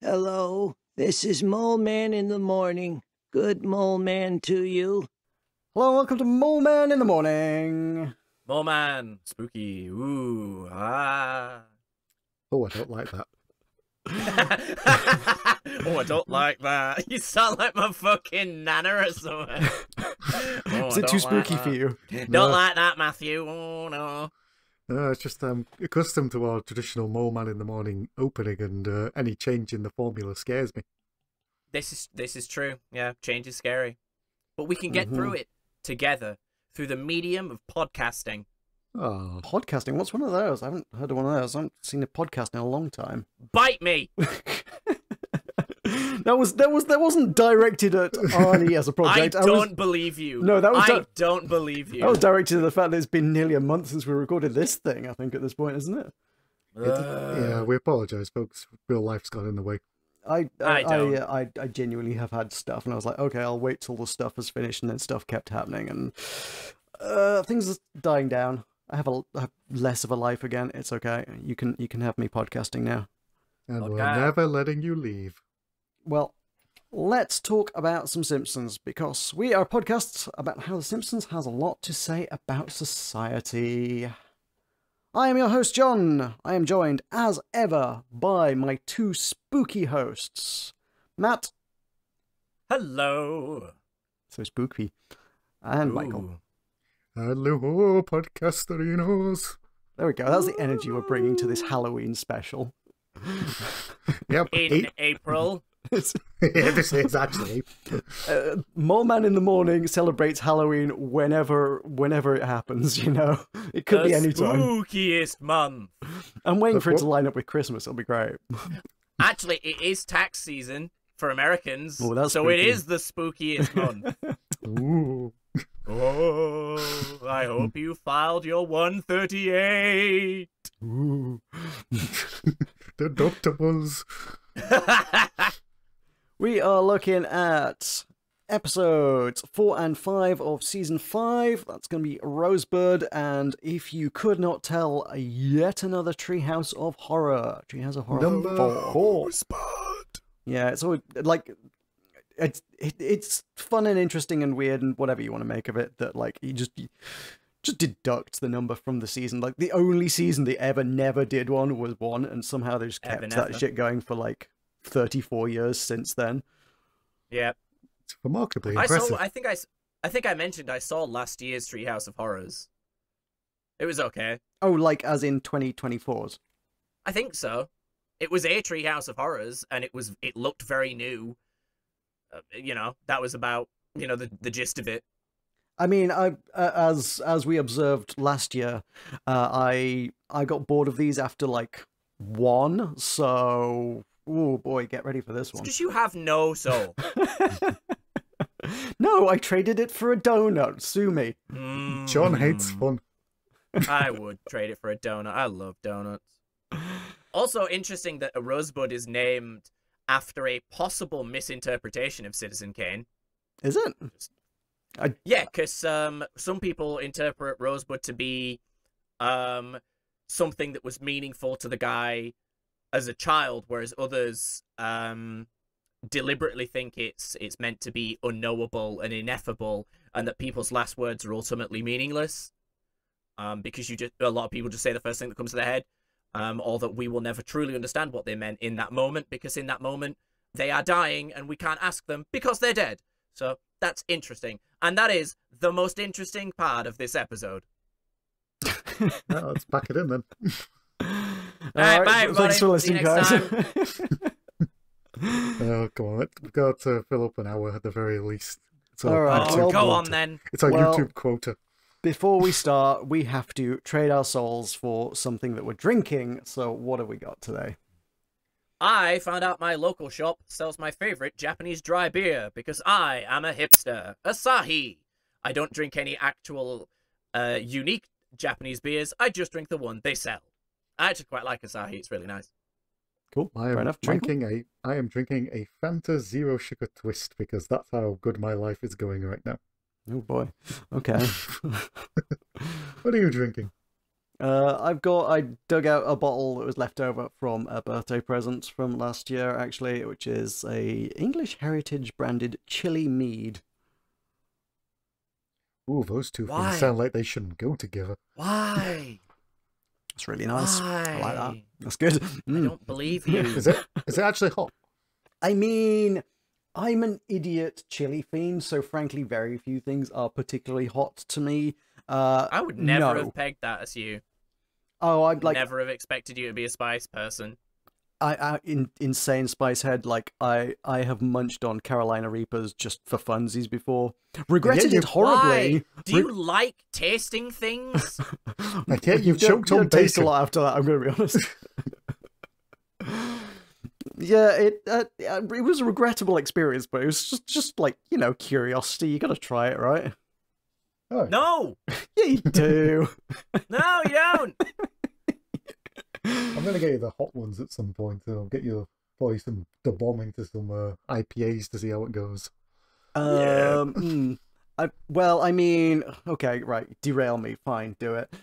Hello, this is Mole Man in the morning. Good Mole Man to you. Hello, welcome to Mole Man in the morning. Mole Man, spooky, ooh, ah. Oh, I don't like that. Oh, I don't like that. You sound like my fucking nana or something. Oh, Is it too spooky for you? Don't like that, Matthew. Oh, no. No, it's just I'm accustomed to our traditional Mole Man in the morning opening, and any change in the formula scares me. This is true. Yeah, change is scary. But we can get through it together through the medium of podcasting. Oh, Podcasting? What's one of those? I haven't heard of one of those. I haven't seen a podcast in a long time. Bite me! That wasn't directed at Arnie as a project. I don't believe you. No, that was I don't believe you. That was directed at the fact that it's been nearly a month since we recorded this thing, I think, at this point, isn't it? yeah, we apologise, folks. Real life's got in the way. I genuinely have had stuff, and I was like, okay, I'll wait till the stuff is finished, and then stuff kept happening, and things are dying down. I have less of a life again. It's okay. You can have me podcasting now. And Okay. we're never letting you leave. Well, let's talk about some Simpsons, because we are podcasts about how The Simpsons has a lot to say about society. I am your host, John. I am joined, as ever, by my two spooky hosts, Matt. Hello. So spooky. And Ooh. Michael. Hello, podcasterinos. There we go. That's the energy we're bringing to this Halloween special. Yep. In April. Yeah, this is actually. Mole Man in the morning celebrates Halloween whenever it happens, you know? It could be any time. Spookiest month. I'm waiting for it to line up with Christmas. It'll be great. Actually, it is tax season for Americans, Oh, that's so spooky. it is the spookiest month. Ooh. Oh, I hope you filed your 138. Ooh. Deductibles. We are looking at episodes 4 and 5 of season 5. That's going to be Rosebud, and if you could not tell, yet another Treehouse of Horror. Treehouse of Horror Number 4. Rosebud. Yeah, it's always, like, it's fun and interesting and weird and whatever you want to make of it, that, like, you just deduct the number from the season. Like, the only season they never did one was 1, and somehow they just kept that shit going for, like, 34 years since then. Yeah, It's remarkably impressive. I think I mentioned I saw last year's Treehouse of Horrors. It was okay. Oh, like as in 2024's? I think so. It was a Treehouse of Horrors, and it looked very new. That was about the gist of it. I mean, as we observed last year, I got bored of these after like 1, so oh boy, get ready for this one. Because you have no soul. No, I traded it for a donut. Sue me. John hates fun. I would trade it for a donut. I love donuts. Also interesting that a Rosebud is named after a possible misinterpretation of Citizen Kane. Is it? Yeah, because some people interpret Rosebud to be something that was meaningful to the guy as a child, whereas others deliberately think it's meant to be unknowable and ineffable, and that people's last words are ultimately meaningless. Because a lot of people just say the first thing that comes to their head, or that we will never truly understand what they meant in that moment, because in that moment they are dying and we can't ask them because they're dead. So that's interesting, and that is the most interesting part of this episode. No, let's pack it in then. All right, bye, everybody. Thanks for See you listening, next guys. Oh, come on. We've got to fill up an hour at the very least. It's All right, YouTube well, Go quota. on then. It's our Well- YouTube quota. Before we start, we have to trade our souls for something that we're drinking. So what have we got today? I found out my local shop sells my favorite Japanese dry beer because I am a hipster. Asahi. I don't drink any actual unique Japanese beers. I just drink the one they sell. I actually quite like Asahi. It's really nice. Cool. I Fair am enough. Michael? drinking a Fanta Zero Sugar Twist because that's how good my life is going right now. Oh boy. Okay. What are you drinking? I dug out a bottle that was left over from a birthday present from last year, actually, which is a English Heritage branded chili mead. Ooh, those two Why? things sound like they shouldn't go together. Why? It's really nice. I like that. Why? That's good. I don't believe you. Is it actually hot? I mean, I'm an idiot chili fiend, so frankly, very few things are particularly hot to me. I would never no. have pegged that as you. Oh, I'd like Never have expected you to be a spice person. in insane spice head. Like I have munched on Carolina Reapers just for funsies before. Regretted you- it horribly. Why? Do you like tasting things? I can't. You've You choked on don't taste a bacon. lot after that. I'm gonna be honest. Yeah, it was a regrettable experience, but it was just like, you know, curiosity. You gotta try it, right? Oh, No! Yeah, you do. No, you don't! I'm gonna get you the hot ones at some point. I'll get you probably some the bomb into some IPAs to see how it goes. Well, I mean, okay, right, derail me, fine, do it.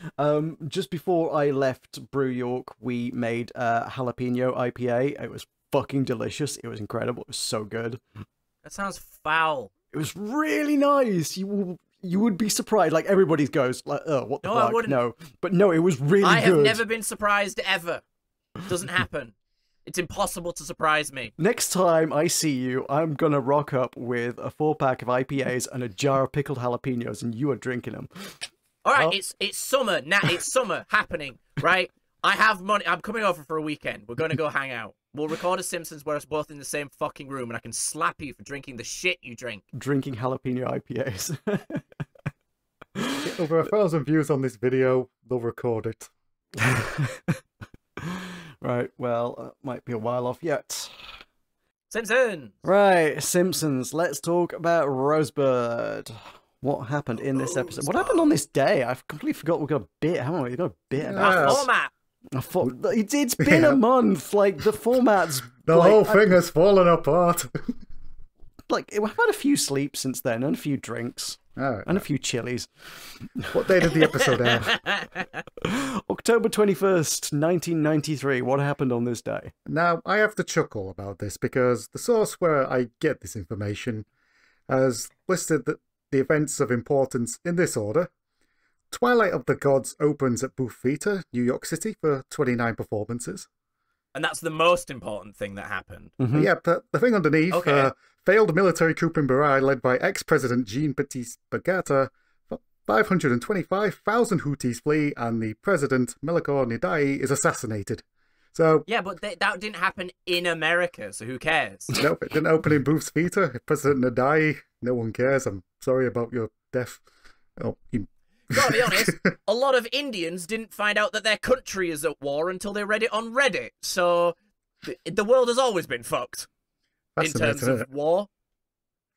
Just before I left Brew York, we made jalapeno IPA. It was fucking delicious. It was incredible. It was so good. That sounds foul. It was really nice. You would be surprised. Like everybody goes, like, oh, what the No, fuck? I wouldn't. No, but no, it was really I have good. never been surprised ever. Doesn't happen. It's impossible to surprise me. Next time I see you, I'm gonna rock up with a 4-pack of IPAs and a jar of pickled jalapenos, and you are drinking them. All right, Oh. it's summer now. It's summer happening, right? I have money. I'm coming over for a weekend. We're gonna go hang out. We'll record a Simpsons where us both in the same fucking room, and I can slap you for drinking the shit you drink. Drinking jalapeno IPAs. Get over 1,000 views on this video, they'll record it. Right, well, might be a while off yet. Simpsons. Right, Simpsons. Let's talk about Rosebud. What happened in this episode? What happened on this day? I've completely forgot we got a bit, haven't we? We got a bit about Our Yes. format. It's been a month. Like the format's The like, whole thing has fallen apart. like I've had a few sleeps since then, and a few drinks, Alright, and a few chilies. what day did the episode air? October 21st, 1993. What happened on this day? Now, I have to chuckle about this because the source where I get this information has listed the events of importance in this order. Twilight of the Gods opens at Booth Theatre, New York City for 29 performances. And that's the most important thing that happened. Mhm. Yeah, the thing underneath, Okay. failed military coup in Burai led by ex-president Jean-Baptiste Bagata, 525,000 Houthis flee, and the president, Melchior Ndadaye, is assassinated. So, Yeah, but that didn't happen in America, so who cares? nope, it didn't open in Booth's Theatre. President Ndadaye, no one cares. I'm sorry about your death. Oh, you... Gotta be honest, a lot of Indians didn't find out that their country is at war until they read it on Reddit. So the world has always been fucked in terms Fascinating, isn't of it? war.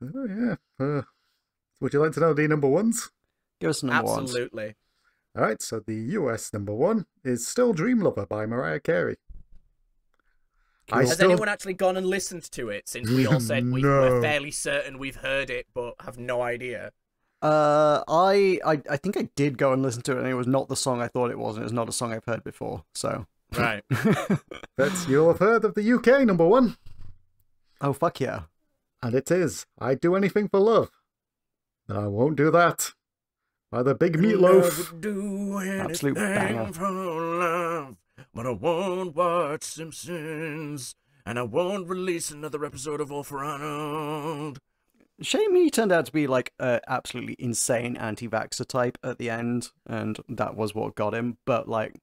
Oh, yeah. Would you like to know the number ones? Give us some number ones. Absolutely. All right, so the US number one is Still Dream Lover by Mariah Carey. Cool. Has anyone actually gone and listened to it since we all said No. we're fairly certain we've heard it but have no idea? I think I did go and listen to it, and it was not the song I thought it was, and it was not a song I've heard before. So, Right. But you'll have heard of the UK number one, oh fuck yeah! and it is I'd Do Anything for Love. No, I won't do that. By the Big Meatloaf. Do Absolute anything banger. for love, but I won't watch Simpsons, and I won't release another episode of All for Arnold. Shame he turned out to be like a absolutely insane anti-vaxxer type at the end, and that was what got him. But like,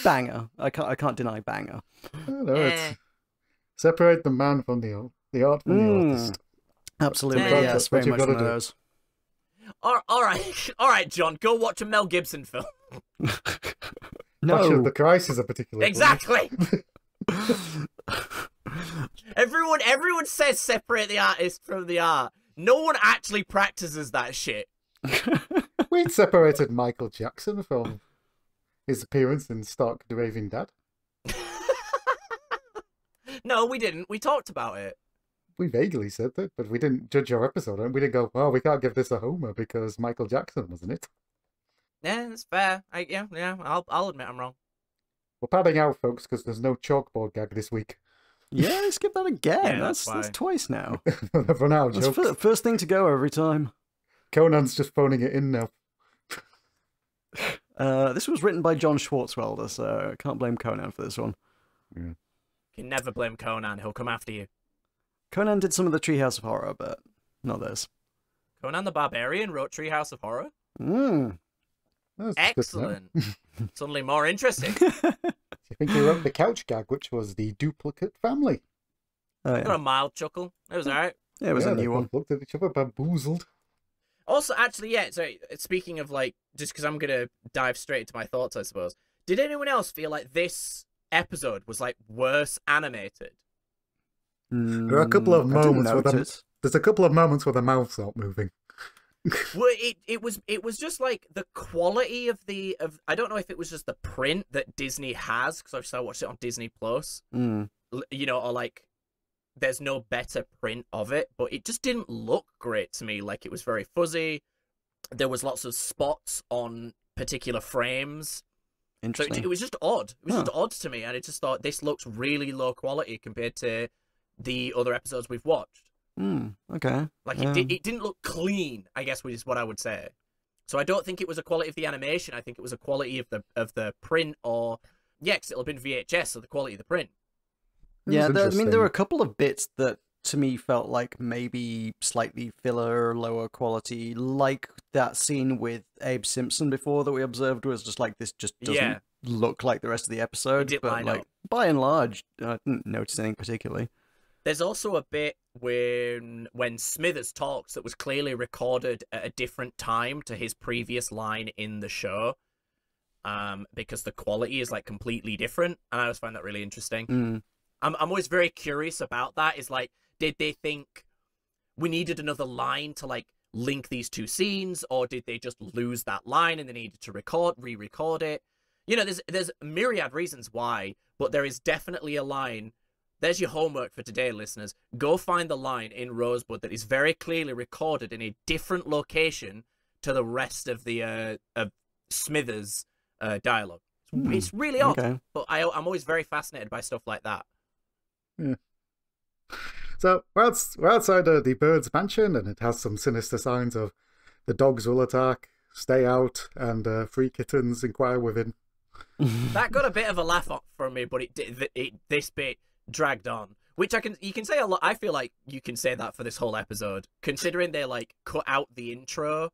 banger! I can't deny banger. No, it's separate the man from the art from the artist. Absolutely, Yeah, yes, that's very what you much gotta one of do. those. All right, John, go watch a Mel Gibson film. Passion of No, the Christ is a particular Exactly. Everyone says separate the artist from the art. No one actually practices that shit. We separated Michael Jackson from his appearance in Stark the Raving Dad. No, we didn't. We talked about it. We vaguely said that, but we didn't judge our episode, and we didn't go, well, we can't give this a homer because Michael Jackson was in it. Yeah, that's fair. I'll admit I'm wrong. We're padding out, folks, because there's no chalkboard gag this week. Yeah, skip that again. Yeah, that's that's twice now. For now, That's jokes. first thing to go every time. Conan's just phoning it in now. This was written by John Schwartzwelder, so I can't blame Conan for this one. Yeah. You can never blame Conan. He'll come after you. Conan did some of the Treehouse of Horror, but not this. Conan the Barbarian wrote Treehouse of Horror. That's Excellent. Suddenly more interesting. You think he wrote the couch gag, which was the duplicate family? Oh, Got yeah. a mild chuckle. It was alright. Yeah, it was a they new one. both looked at each other, bamboozled. Also, actually, yeah, sorry, speaking of, like, just because I'm going to dive straight into my thoughts, I suppose. Did anyone else feel like this episode was, like, worse animated? There are a couple of I didn't moments where notice. there's a couple of moments where the mouth's not moving. Well, it was just, like, the quality of I don't know if it was just the print that Disney has, because I've watched it on Disney Plus, Mm. you know, or, like, there's no better print of it, but it just didn't look great to me. Like, it was very fuzzy. There was lots of spots on particular frames. So Interesting. it was just odd. It was just odd to me, and I just thought this looks really low quality compared to the other episodes we've watched. Okay. Like, it didn't look clean, I guess, which is what I would say. So I don't think it was a quality of the animation. I think it was a quality of the print, or yeah, because it'll have been VHS, so the quality of the print. Yeah, I mean, interesting. there were a couple of bits that to me felt like maybe slightly filler, lower quality, like that scene with Abe Simpson before that we observed was just like, this just doesn't look like the rest of the episode. didn't But line like, up. by and large, I didn't notice anything particularly. There's also a bit when Smithers talks that was clearly recorded at a different time to his previous line in the show, because the quality is like completely different, and I always find that really interesting. I'm always very curious about that. Is like, did they think we needed another line to like link these two scenes, or did they just lose that line and they needed to re-record it? You know, there's myriad reasons why, but there is definitely a line. There's your homework for today, listeners. Go find the line in Rosebud that is very clearly recorded in a different location to the rest of the of Smithers' dialogue. It's really odd, Okay. but I'm always very fascinated by stuff like that. Yeah. So we're outside the Bird's mansion, and it has some sinister signs of the dogs will attack, stay out, and free kittens inquire within. That got a bit of a laugh from me, but this bit dragged on, which you can say a lot. I feel like you can say that for this whole episode, considering they like cut out the intro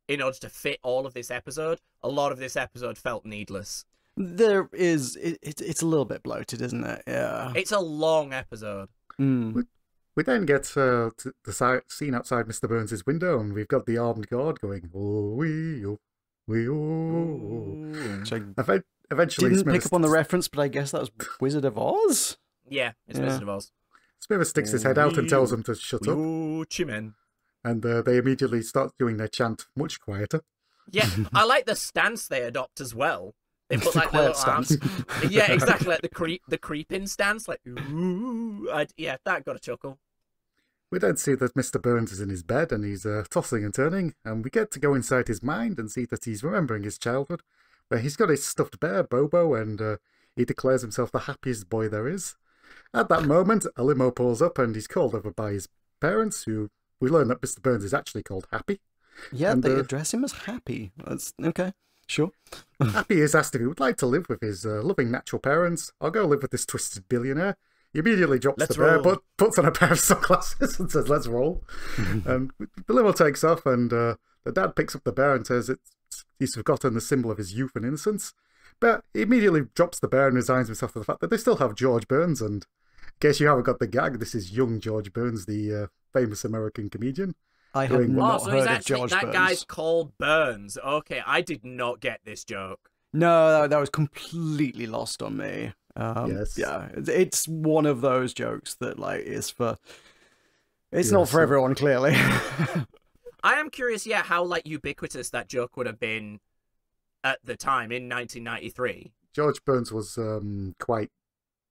in order to fit all of this episode. A lot of this episode felt needless. There is, it's a little bit bloated, isn't it? Yeah. It's a long episode. We then get to the scene outside Mr. Burns' window, and we've got the armed guard going, oh, we, oh. So Eventually, didn't Smithers pick up on the reference, but I guess that was Wizard of Oz? Yeah, it's Wizard of Oz. Smithers sticks his head out and tells them to shut up, Chimen. and they immediately start doing their chant much quieter. Yeah, I like the stance they adopt as well. They put The like their quiet little arms. stance. Yeah, exactly, like the creeping stance, like ooh. Yeah, that got a chuckle. We then see that Mr. Burns is in his bed, and he's tossing and turning, and we get to go inside his mind and see that he's remembering his childhood, where he's got his stuffed bear, Bobo, and he declares himself the happiest boy there is. At that moment, a limo pulls up, and he's called over by his parents, who we learn that Mr. Burns is actually called Happy. Yeah, And, they address him as Happy. That's okay. Sure. Happy is asked if he would like to live with his loving natural parents, or go live with this twisted billionaire. He immediately drops Let's the bear, roll. but puts on a pair of sunglasses and says, let's roll. And the limo takes off, and the dad picks up the bear and says he's forgotten the symbol of his youth and innocence. But he immediately drops the bear and resigns himself to the fact that they still have George Burns. And in case you haven't got the gag, this is young George Burns, the famous American comedian. I have Doing not So he's heard of actually George that Burns. guy's called Burns. Okay, I did not get this joke. No, that was completely lost on me. Yes. Yeah, it's one of those jokes that like is for. It's Yeah, not for so- everyone, clearly. I am curious, yeah, how like ubiquitous that joke would have been at the time in 1993. George Burns was quite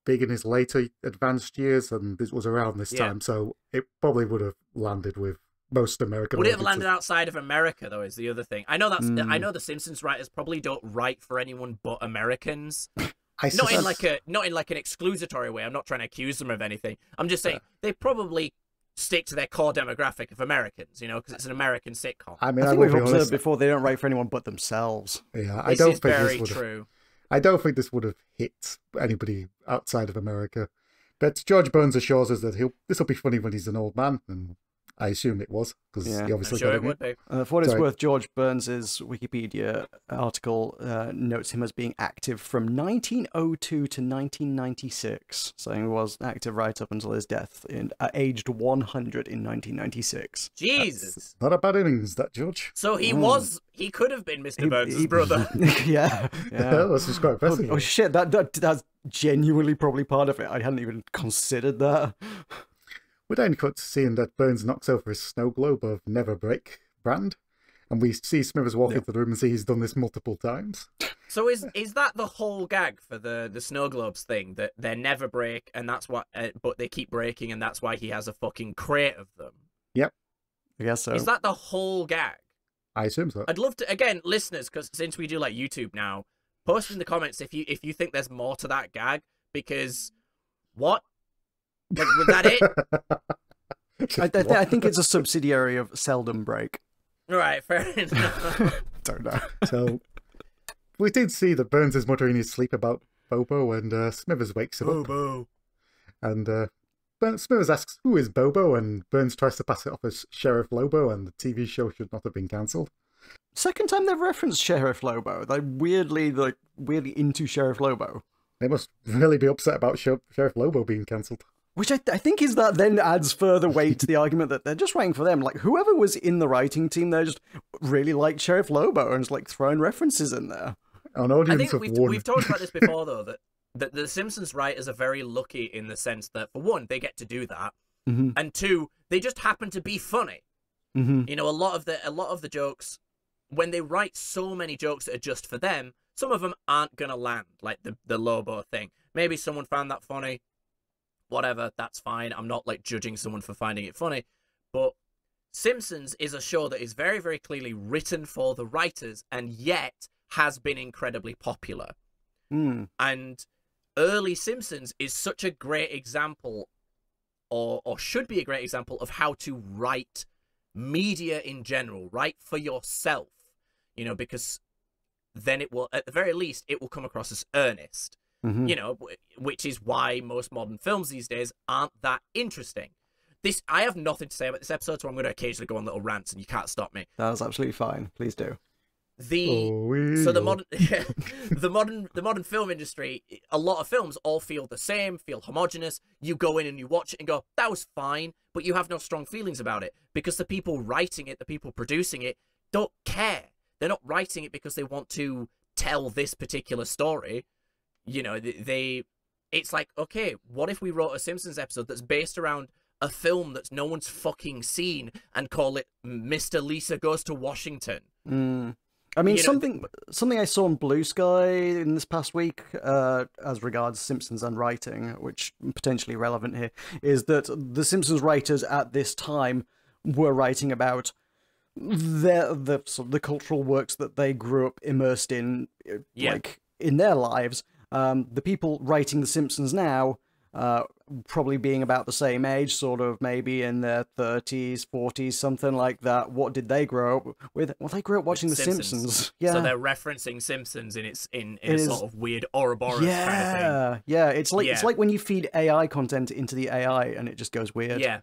big in his later advanced years, and this was around this Yeah. time, so it probably would have landed with most American Would it have audiences. landed outside of America, though, is the other thing. I know I know the Simpsons writers probably don't write for anyone but Americans. Not in like an exclusatory way. I'm not trying to accuse them of anything. I'm just saying they probably stick to their core demographic of Americans, you know, because it's an American sitcom. I think we've observed before they don't write for anyone but themselves. Yeah, I don't think this would true. I don't think this would have hit anybody outside of America. But George Burns assures us that this will be funny when he's an old man, and I assume it was, because he obviously I'm sure it would be. For what it's worth, George Burns' Wikipedia article notes him as being active from 1902 to 1996. So he was active right up until his death, aged 100 in 1996. Jesus. That's not a bad innings, that, George. So he could have been Mr. Burns' brother. Yeah. That's just quite impressive. Oh shit, that's genuinely probably part of it. I hadn't even considered that. We then cut to seeing that Burns knocks over his snow globe of Never Break brand, and we see Smithers walk into the room and see he's done this multiple times. So is that the whole gag for the snow globes thing, that they never break, and that's what, but they keep breaking, and that's why he has a fucking crate of them? Yep, I guess so. Is that the whole gag? I assume so. I'd love to, again, listeners, because since we do like YouTube now, post in the comments if you think there's more to that gag, because what? Like, was that it? I think it's a subsidiary of Seldom Break. Right, fair enough. Don't know. So we did see that Burns is muttering in his sleep about Bobo, and Smithers wakes him up. And Smithers asks, "Who is Bobo?" And Burns tries to pass it off as Sheriff Lobo, and the TV show should not have been cancelled. Second time they've referenced Sheriff Lobo. They're weirdly into Sheriff Lobo. They must really be upset about Sheriff Lobo being cancelled. Which I think is that then adds further weight to the argument that they're just writing for them. Like, whoever was in the writing team there just really liked Sheriff Lobo and just like throwing references in there. An audience I think we've talked about this before, though, that the Simpsons writers are very lucky in the sense that, for one, they get to do that, and two, they just happen to be funny. You know, a lot of the jokes, when they write so many jokes that are just for them, some of them aren't gonna land, like the Lobo thing. Maybe someone found that funny. Whatever, that's fine. I'm not like judging someone for finding it funny, but Simpsons is a show that is very, very clearly written for the writers and yet has been incredibly popular. And early Simpsons is such a great example, or should be a great example, of how to write media in general, write for yourself, you know, because then it will, at the very least, it will come across as earnest. You know, which is why most modern films these days aren't that interesting. I have nothing to say about this episode, so I'm going to occasionally go on little rants, and you can't stop me. That was absolutely fine. Please do. The modern film industry, a lot of films all feel the same, feel homogenous. You go in and you watch it and go, that was fine, but you have no strong feelings about it because the people writing it, the people producing it, don't care. They're not writing it because they want to tell this particular story. You know, it's like, okay, what if we wrote a Simpsons episode that's based around a film that no one's fucking seen and call it Mr. Lisa Goes to Washington? I mean, something I saw on Blue Sky in this past week, as regards Simpsons and writing, which potentially relevant here, is that the Simpsons writers at this time were writing about the cultural works that they grew up immersed in, like in their lives. The people writing The Simpsons now, probably being about the same age, sort of maybe in their 30s, 40s, something like that. What did they grow up with? Well, they grew up watching The Simpsons. Yeah. So they're referencing Simpsons in a sort of weird Ouroboros kind of thing. Yeah. It's like when you feed AI content into the AI and it just goes weird. Yeah.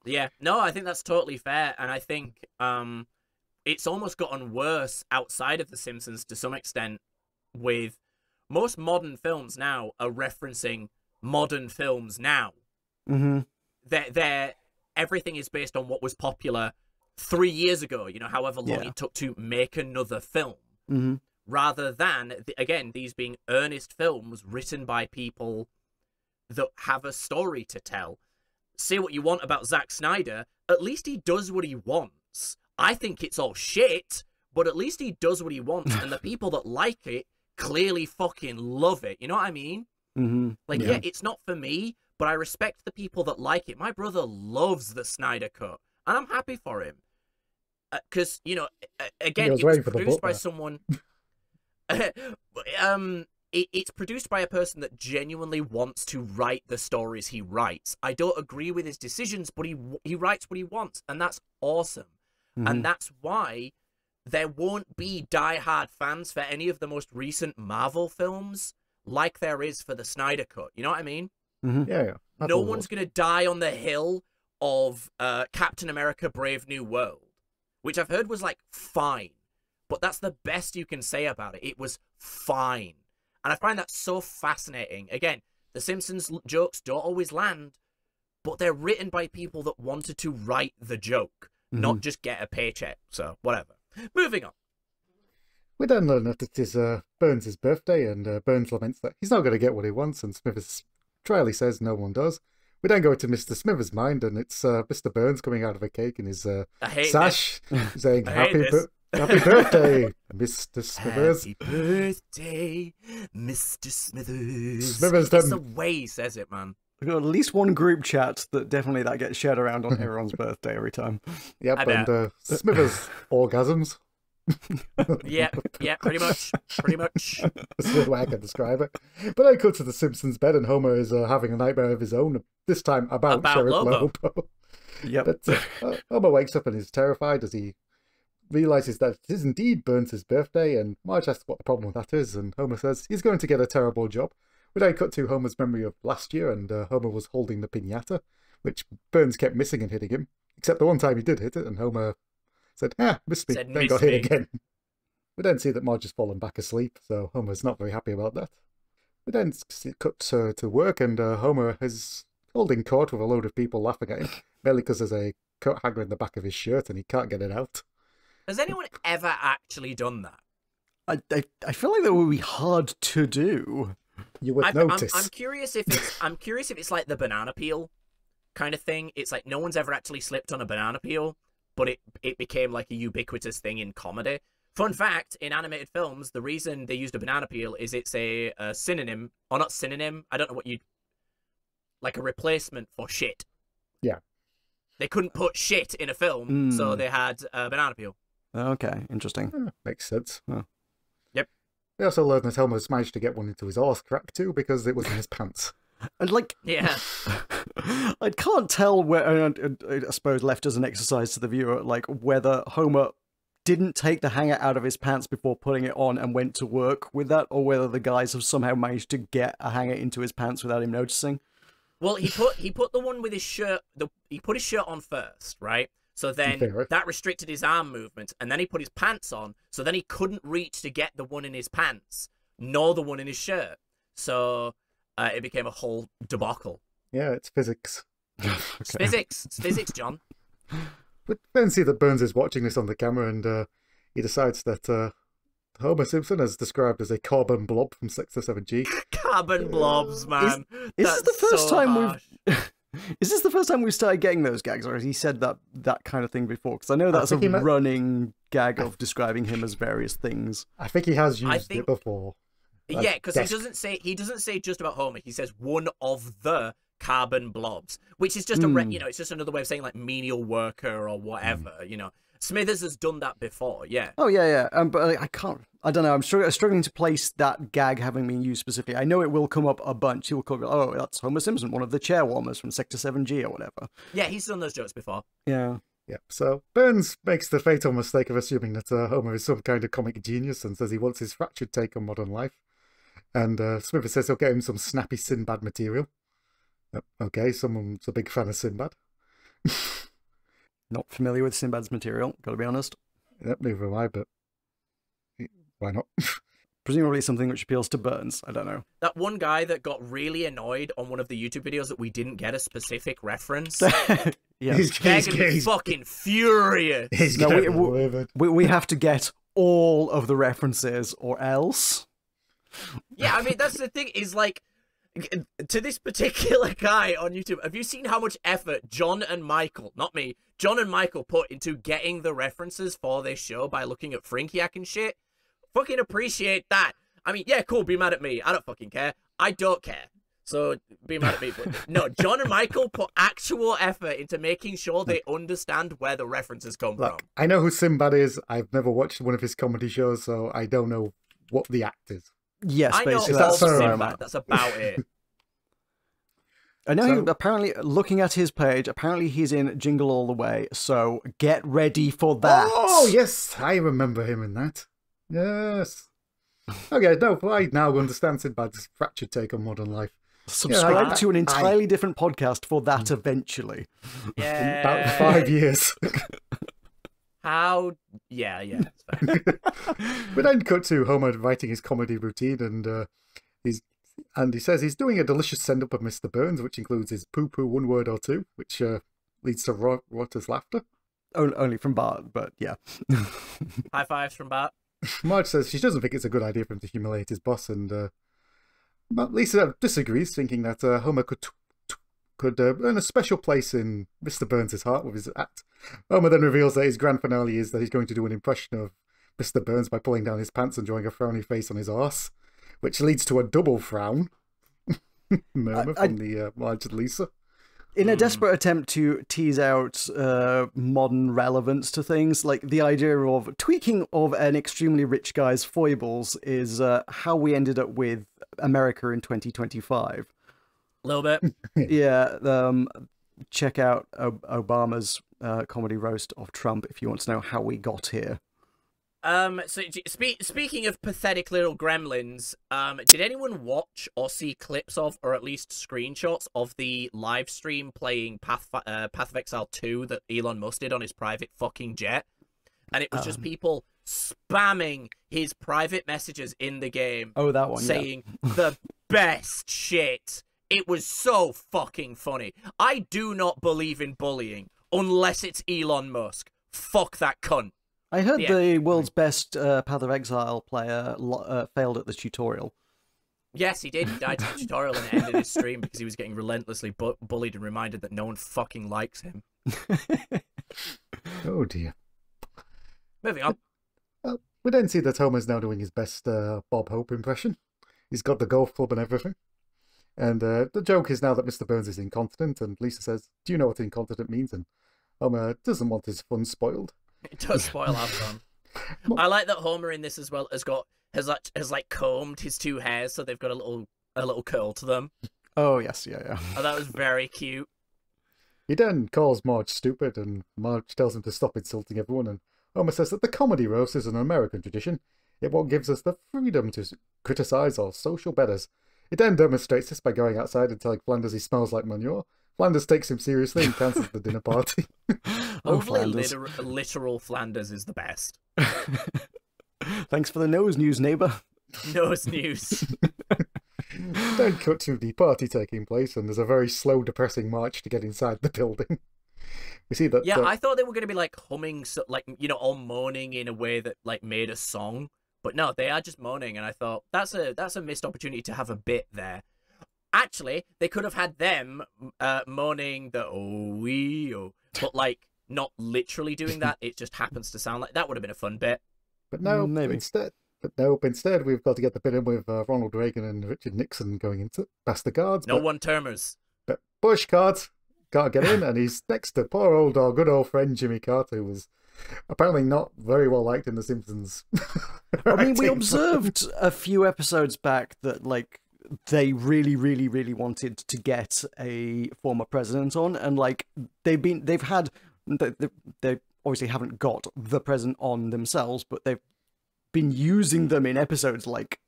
Yeah. No, I think that's totally fair, and I think it's almost gotten worse outside of The Simpsons to some extent. With most modern films now are referencing modern films now. They're everything is based on what was popular 3 years ago, you know, however long it took to make another film. Rather than, again, these being earnest films written by people that have a story to tell. Say what you want about Zack Snyder, at least he does what he wants. I think it's all shit, but at least he does what he wants, and the people that like it clearly fucking love it. You know what I mean? Like, yeah, it's not for me, but I respect the people that like it. My brother loves the Snyder Cut. and I'm happy for him. Because, you know, again, He was it was waiting for the produced book by there. someone... it's produced by a person that genuinely wants to write the stories he writes. I don't agree with his decisions, but he writes what he wants, and that's awesome. And that's why there won't be die-hard fans for any of the most recent Marvel films like there is for the Snyder Cut. You know what I mean? Yeah. No one's going to die on the hill of Captain America Brave New World, which I've heard was, like, fine. But that's the best you can say about it. It was fine. And I find that so fascinating. Again, the Simpsons jokes don't always land, but they're written by people that wanted to write the joke, not just get a paycheck. So, whatever. Moving on. We then learn that it is Burns' birthday, and Burns laments that he's not going to get what he wants, and Smithers dryly says no one does. We then go to Mr. Smithers' mind, and it's Mr. Burns coming out of a cake in his sash, saying, Happy birthday, Mr. Smithers. Happy birthday, Mr. Smithers. Smithers It's the way he says it, man. We've got at least one group chat that definitely that gets shared around on everyone's birthday every time. Yep, and Smithers orgasms. Yeah, pretty much. That's the way I can describe it. But I cut to the Simpsons bed, and Homer is having a nightmare of his own, this time about Sheriff Lobo. Yep. But Homer wakes up and is terrified as he realizes that it is indeed Burns' birthday, and Marge asks what the problem with that is, and Homer says he's going to get a terrible job. We then cut to Homer's memory of last year, and Homer was holding the piñata, which Burns kept missing and hitting him, except the one time he did hit it, and Homer said, missed me, then got hit again. We then see that Marge has fallen back asleep, so Homer's not very happy about that. We then cut to work, and Homer is holding court with a load of people laughing at him, mainly because there's a coat hanger in the back of his shirt and he can't get it out. Has anyone ever actually done that? I feel like that would be hard to do. You would notice. I'm curious if it's like the banana peel kind of thing. It's like no one's ever actually slipped on a banana peel, but it became like a ubiquitous thing in comedy. Fun fact, in animated films, the reason they used a banana peel is it's a synonym, or not synonym, I don't know what you'd... like a replacement for shit. Yeah. They couldn't put shit in a film, so they had a banana peel. Okay, interesting. Makes sense. Oh. Yep. We also learned that Homer's managed to get one into his horse crack too, because it was in his pants. And like, yeah, I can't tell where. I suppose left as an exercise to the viewer, like whether Homer didn't take the hanger out of his pants before putting it on and went to work with that, or whether the guys have somehow managed to get a hanger into his pants without him noticing. Well, he put the one with his shirt. He put his shirt on first, right? So then that restricted his arm movement, and then he put his pants on. So then he couldn't reach to get the one in his pants, nor the one in his shirt. So it became a whole debacle. Yeah, it's physics. It's physics. It's physics, John. But then see that Burns is watching this on the camera, and he decides that Homer Simpson, as described as a carbon blob from 6 to 7G. Carbon blobs, man. Is this the first time we've... Is this the first time we've started getting those gags, or has he said that kind of thing before? Because I know that's a running gag of describing him as various things. I think he has used it before. Yeah, because he doesn't say just about Homer. He says one of the carbon blobs, which is just it's just another way of saying like menial worker or whatever. Smithers has done that before. Yeah. Oh yeah. But I don't know. I'm struggling to place that gag having been used specifically. I know it will come up a bunch. He will call, oh, that's Homer Simpson, one of the chair warmers from Sector 7G or whatever. Yeah, he's done those jokes before. Yeah. Yep. So Burns makes the fatal mistake of assuming that Homer is some kind of comic genius and says he wants his fractured take on modern life. And Smithers says he'll get him some snappy Sinbad material. Okay, someone's a big fan of Sinbad. Not familiar with Sinbad's material, gotta be honest. Yep, neither am I, but why not? Presumably something which appeals to Burns, I don't know. That one guy that got really annoyed on one of the YouTube videos that we didn't get a specific reference. Yeah. They're gonna be fucking furious. We have to get all of the references or else. Yeah, I mean, that's the thing, is like, to this particular guy on YouTube, have you seen how much effort John and Michael put into getting the references for this show by looking at Frinkiac and shit? Fucking appreciate that. I mean, yeah, cool, be mad at me. I don't fucking care. I don't care. So be mad at me, but no, John and Michael put actual effort into making sure they understand where the references come Look, from. I know who Sinbad is. I've never watched one of his comedy shows, so I don't know what the act is. Yes, I know basically. of That's fair Sinbad. enough. That's about it. I know So- apparently, looking at his page, apparently he's in Jingle All the Way, so get ready for that. Oh, yes, I remember him in that. Yes. Okay, no, I now understand Sinbad's fractured take on modern life. Subscribe Yeah, to an entirely different podcast for that eventually. In Yeah. about 5 years. How? Yeah, it's fine. We then cut to Homer writing his comedy routine, and he says he's doing a delicious send-up of Mr. Burns, which includes his poo-poo one word or two, which leads to Rotter's laughter. Only from Bart, but yeah. High fives from Bart. Marge says she doesn't think it's a good idea for him to humiliate his boss, and but Lisa disagrees, thinking that Homer could earn a special place in Mr. Burns' heart with his act. Homer then reveals that his grand finale is that he's going to do an impression of Mr. Burns by pulling down his pants and drawing a frowny face on his arse, which leads to a double frown murmur from the Marge and Lisa. In a desperate attempt to tease out modern relevance to things, like the idea of tweaking of an extremely rich guy's foibles is how we ended up with America in 2025. A little bit. Yeah, check out Obama's comedy roast of Trump if you want to know how we got here. So speaking of pathetic little gremlins, did anyone watch or see clips of, or at least screenshots of the live stream playing Path of Exile 2 that Elon Musk did on his private fucking jet? And it was just people spamming his private messages in the game. Oh, that one, saying the best shit. It was so fucking funny. I do not believe in bullying unless it's Elon Musk. Fuck that cunt. I heard the world's best Path of Exile player failed at the tutorial. Yes, he did. He died in the tutorial and it ended his stream because he was getting relentlessly bullied and reminded that no one fucking likes him. Oh dear. Moving on. We then see that Homer's now doing his best Bob Hope impression. He's got the golf club and everything. And the joke is now that Mr. Burns is incontinent, and Lisa says, "Do you know what incontinent means?" And Homer doesn't want his fun spoiled. It does spoil our fun. I like that Homer in this as well has combed his two hairs so they've got a little curl to them. Oh yes, yeah. Oh, that was very cute. He then calls Marge stupid, and Marge tells him to stop insulting everyone, and Homer says that the comedy roast is an American tradition. It what gives us the freedom to criticize our social betters. He then demonstrates this by going outside and telling Flanders he smells like manure. Flanders takes him seriously and cancels the dinner party. Hopefully literal Flanders is the best. Thanks for the nose news, neighbour. Nose news. Then cut to the party taking place, and there's a very slow, depressing march to get inside the building. We see that. Yeah, I thought they were going to be like humming, all moaning in a way that like made a song. But no, they are just moaning, and I thought that's a missed opportunity to have a bit there. Actually, they could have had them moaning the oh, but like not literally doing that. It just happens to sound like that would have been a fun bit. But no, maybe. Instead we've got to get the bit in with Ronald Reagan and Richard Nixon going into past the guards. No one-termers. But Bush can't get in, and he's next to poor good old friend Jimmy Carter, who was apparently not very well liked in The Simpsons. I mean, we observed a few episodes back that like they really, really, really wanted to get a former president on, and like they obviously haven't got the president on themselves, but they've been using them in episodes like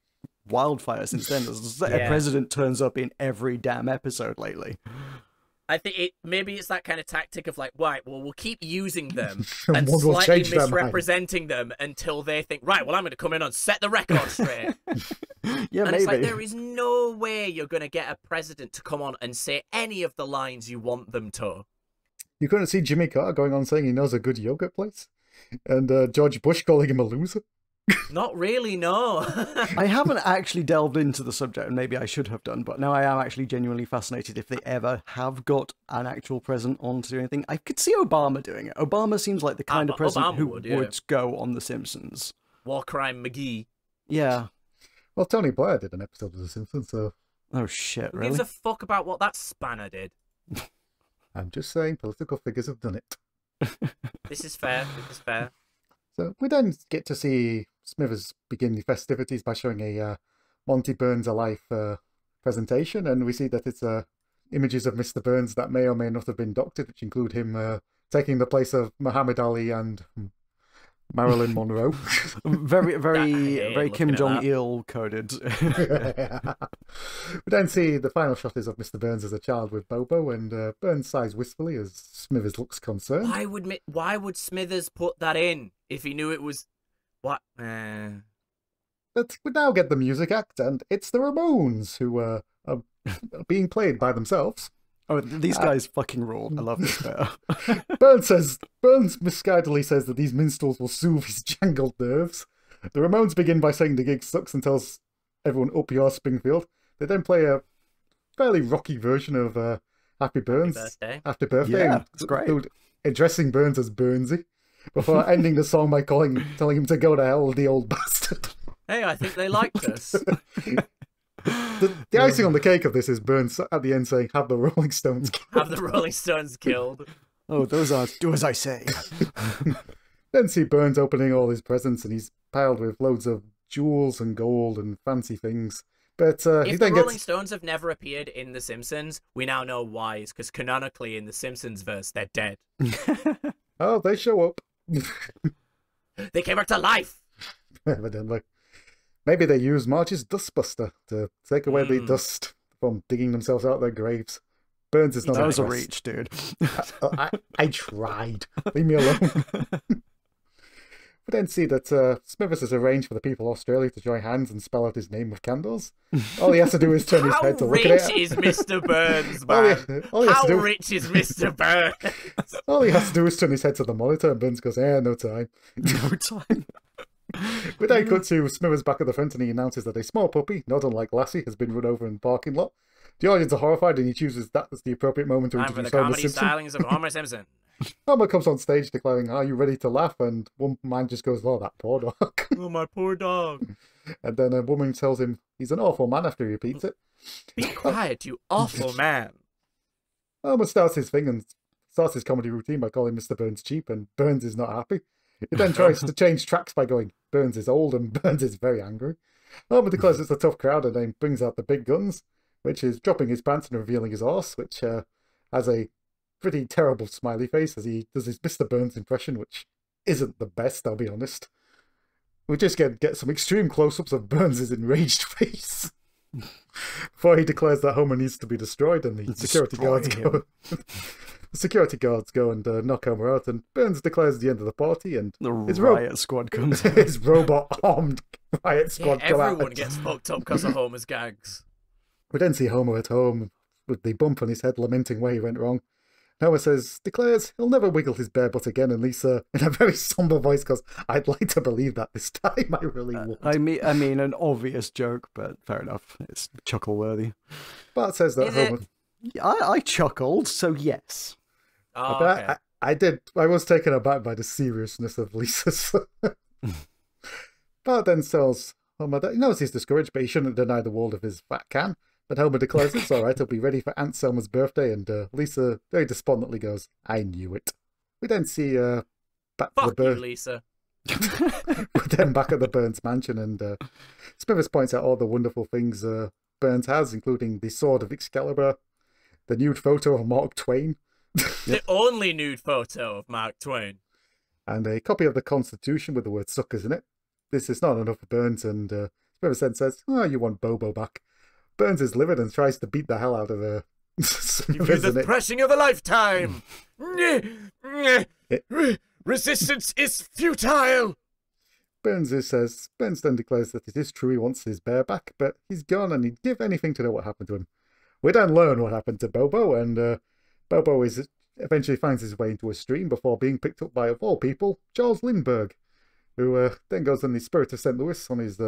wildfire since then. A president turns up in every damn episode lately. I think maybe it's that kind of tactic of like, right, well, we'll keep using them and We'll slightly change their mind. misrepresenting them until they think, right, well, I'm going to come in and set the record straight. Yeah, And maybe. it's like, there is no way you're going to get a president to come on and say any of the lines you want them to. You couldn't see Jimmy Carter going on saying he knows a good yogurt place, and George Bush calling him a loser. Not really, no. I haven't actually delved into the subject, and maybe I should have done, but now I am actually genuinely fascinated if they ever have got an actual president on to do anything. I could see Obama doing it. Obama seems like the kind of president who would go on The Simpsons. War Crime McGee. Yeah. Well, Tony Blair did an episode of The Simpsons, so Oh shit! Who Really? gives a fuck about what that spanner did? I'm just saying, political figures have done it. This is fair. This is fair. So we then get to see Smithers begin the festivities by showing a Monty Burns Alive presentation, and we see that it's images of Mr. Burns that may or may not have been doctored, which include him taking the place of Muhammad Ali and Marilyn Monroe. very Kim Jong-il coded. We then see the final shot is of Mr. Burns as a child with Bobo, and Burns sighs wistfully as Smithers looks concerned. Why would Smithers put that in if he knew it was what? But we now get the music act, and it's the Ramones who are being played by themselves. Oh, these guys fucking rule. I love this bit. Burns misguidedly says that these minstrels will soothe his jangled nerves. The Ramones begin by saying the gig sucks and tells everyone up yours Springfield. They then play a fairly rocky version of Happy Burns. Happy Birthday. Yeah, it's great. Addressing Burns as Burnsy, before ending the song by telling him to go to hell, the old bastard. Hey, I think they liked us. The icing on the cake of this is Burns at the end saying, have the Rolling Stones killed. Have the Rolling Stones killed. Oh, those are do as I say. Then see Burns opening all his presents, and he's piled with loads of jewels and gold and fancy things. But if the Rolling Stones have never appeared in The Simpsons, we now know why. It's because canonically in the Simpsons verse, they're dead. Oh, they show up. They came back to life. Evidently. Maybe they use Marge's dustbuster to take away the dust from digging themselves out of their graves. Burns is not That was a reach, dude. I tried. Leave me alone. We then see that Smithers has arranged for the people of Australia to join hands and spell out his name with candles. All he has to do is turn his head to look at it. How rich is Mr. Burns, man? How rich is Mr. Burns? All he has to do is turn his head to the monitor, and Burns goes, no time. No time. We then cut to Smithers back at the front, and he announces that a small puppy, not unlike Lassie, has been run over in the parking lot. The audience are horrified, and he chooses that as the appropriate moment to Time for introduce the Homer comedy Simpson. stylings of Homer Simpson. Homer comes on stage declaring, are you ready to laugh? And one man just goes, oh, that poor dog. Oh, my poor dog. And then a woman tells him he's an awful man after he repeats it. Be quiet, you awful man. Homer starts his thing and starts his comedy routine by calling Mr. Burns cheap, and Burns is not happy. He then tries to change tracks by going, Burns is old, and Burns is very angry. Homer declares it's a tough crowd and then brings out the big guns, which is dropping his pants and revealing his horse, which has a pretty terrible smiley face as he does his Mr. Burns impression, which isn't the best, I'll be honest. We just get some extreme close-ups of Burns' enraged face before he declares that Homer needs to be destroyed, and the security guards go. The security guards go and knock Homer out, and Burns declares the end of the party, and the riot squad comes out. His robot-armed riot squad come out. Everyone gets fucked up because of Homer's gags. We then see Homer at home with the bump on his head, lamenting where he went wrong. Homer declares he'll never wiggle his bare butt again, and Lisa, in a very somber voice, goes, I'd like to believe that this time, I really would. I mean, an obvious joke, but fair enough. It's chuckle-worthy. Bart says that Homer... I chuckled, so yes. Oh, but okay. I was taken aback by the seriousness of Lisa's. Bart then tells Homer that he knows he's discouraged, but he shouldn't deny the world of his fat can. But Homer declares it's all right, he'll be ready for Aunt Selma's birthday, and Lisa very despondently goes, I knew it. We then see back Fuck to the you, Lisa. We're then back at the Burns mansion, and Smithers points out all the wonderful things Burns has, including the sword of Excalibur, the nude photo of Mark Twain, The only nude photo of Mark Twain, and a copy of the Constitution with the word suckers in it. This is not enough for Burns, and Smithers then says, oh, you want Bobo back. Burns is livid and tries to beat the hell out of her. Give you the thrashing of a lifetime. Resistance is futile. Burns then declares that it is true he wants his bear back, but he's gone and he'd give anything to know what happened to him. We then learn what happened to Bobo, and Bobo eventually finds his way into a stream before being picked up by, of all people, Charles Lindbergh, who then goes on the Spirit of St. Louis on his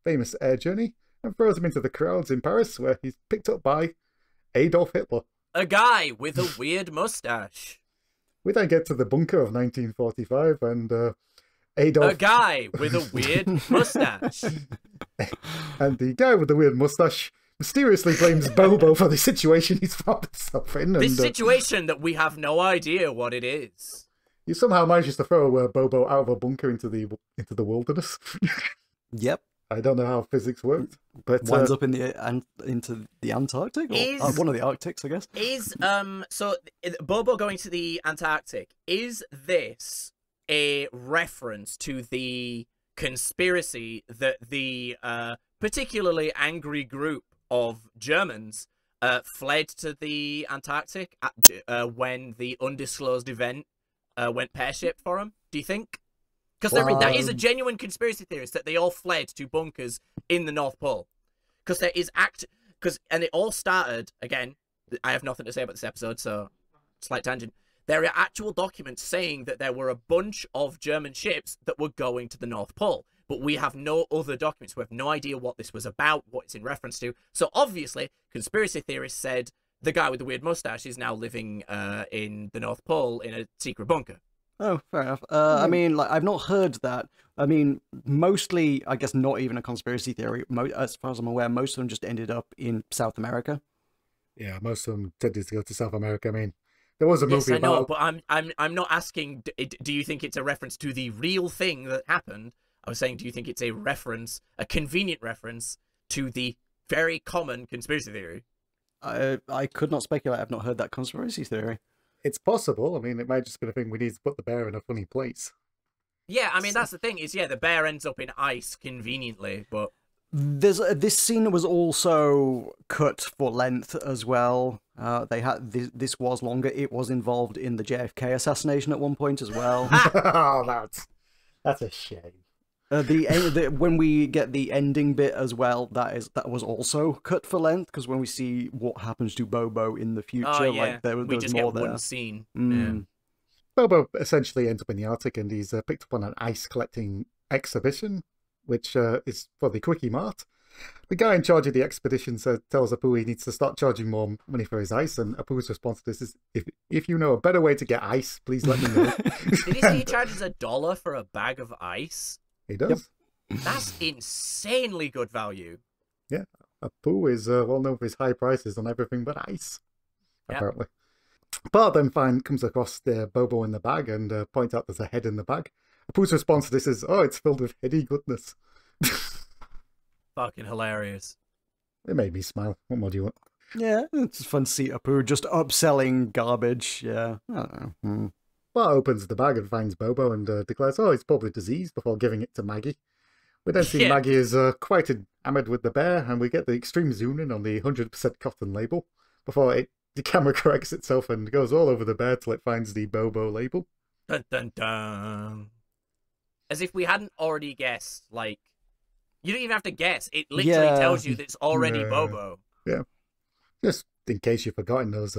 famous air journey and throws him into the crowds in Paris, where he's picked up by Adolf Hitler. A guy with a weird mustache. We then get to the bunker of 1945, and Adolf... A guy with a weird mustache. And the guy with the weird mustache mysteriously blames Bobo for the situation he's found himself in. This And, situation that we have no idea what it is. he somehow manages to throw Bobo out of a bunker into the wilderness. Yep. I don't know how physics worked, but Winds up in into the Antarctic, or one of the Arctics, I guess. Is Bobo going to the Antarctic? Is this a reference to the conspiracy that the particularly angry group of Germans fled to the Antarctic when the undisclosed event went pear-shaped for them? Do you think? Because that is a genuine conspiracy theorist that they all fled to bunkers in the North Pole. Because there is and it all started, again, I have nothing to say about this episode, so slight tangent. There are actual documents saying that there were a bunch of German ships that were going to the North Pole. But we have no other documents. We have no idea what this was about, what it's in reference to. So obviously, conspiracy theorists said the guy with the weird mustache is now living in the North Pole in a secret bunker. Oh, fair enough. I mean, like, I've not heard that. I mean, mostly, I guess, not even a conspiracy theory. As far as I'm aware, most of them just ended up in South America. yeah, most of them tended to go to South America. I mean, there was a movie Yes, I know, about. but I'm not asking. Do you think it's a reference to the real thing that happened? I was saying, do you think it's a reference, a convenient reference to the very common conspiracy theory? I could not speculate. I've not heard that conspiracy theory. It's possible. I mean, it might just be a thing we need to put the bear in a funny place. Yeah, I mean, that's the thing is, yeah, the bear ends up in ice conveniently, but... This scene was also cut for length as well. They had this was longer. It was involved in the JFK assassination at one point as well. Oh, that's a shame. When we get the ending bit as well, that was also cut for length, because when we see what happens to Bobo in the future, like there was just more get there. one scene. Mm. Yeah. Bobo essentially ends up in the Arctic, and he's picked up on an ice collecting exhibition, which is for the Quickie Mart. The guy in charge of the expedition tells Apu he needs to start charging more money for his ice, and Apu's response to this is, if you know a better way to get ice, please let me know. Did he say he charges $1 for a bag of ice? He does. Yep. That's insanely good value. Yeah, Apu is well known for his high prices on everything but ice, Yep. apparently. Bart then comes across the Bobo in the bag and points out there's a head in the bag. Apu's response to this is, oh, it's filled with heady goodness. Fucking hilarious. It made me smile. What more do you want? Yeah, it's fun to see Apu just upselling garbage. Yeah, I don't know. Bart opens the bag and finds Bobo and declares, oh, it's probably diseased, before giving it to Maggie. We then see Maggie is quite enamored with the bear, and we get the extreme zoom in on the 100% cotton label before the camera corrects itself and goes all over the bear till it finds the Bobo label. Dun dun dun. As if we hadn't already guessed, like, you don't even have to guess. It literally tells you that it's already Bobo. Yeah. Just in case you've forgotten those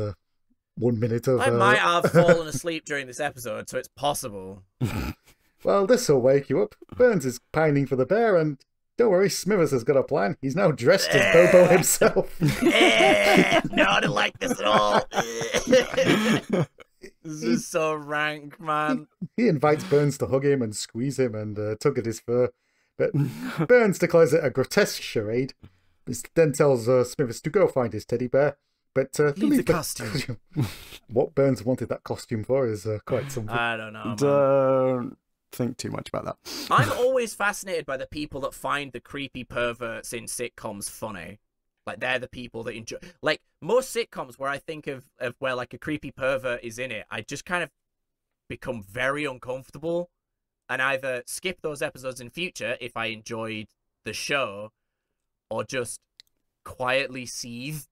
1 minute of... I might have fallen asleep during this episode, so it's possible. Well, this will wake you up. Burns is pining for the bear, and don't worry, Smithers has got a plan. He's now dressed as Bobo himself. No, I don't like this at all. This is so rank, man. He invites Burns to hug him and squeeze him and tug at his fur. But Burns declares it a grotesque charade. He then tells Smithers to go find his teddy bear. But Leave the costume. What Burns wanted that costume for is quite something. I don't know, man. Don't think too much about that. I'm always fascinated by the people that find the creepy perverts in sitcoms funny. Like, they're the people that enjoy... Like, most sitcoms where I think of where, like, a creepy pervert is in it, I just kind of become very uncomfortable and either skip those episodes in future if I enjoyed the show, or just quietly seethe.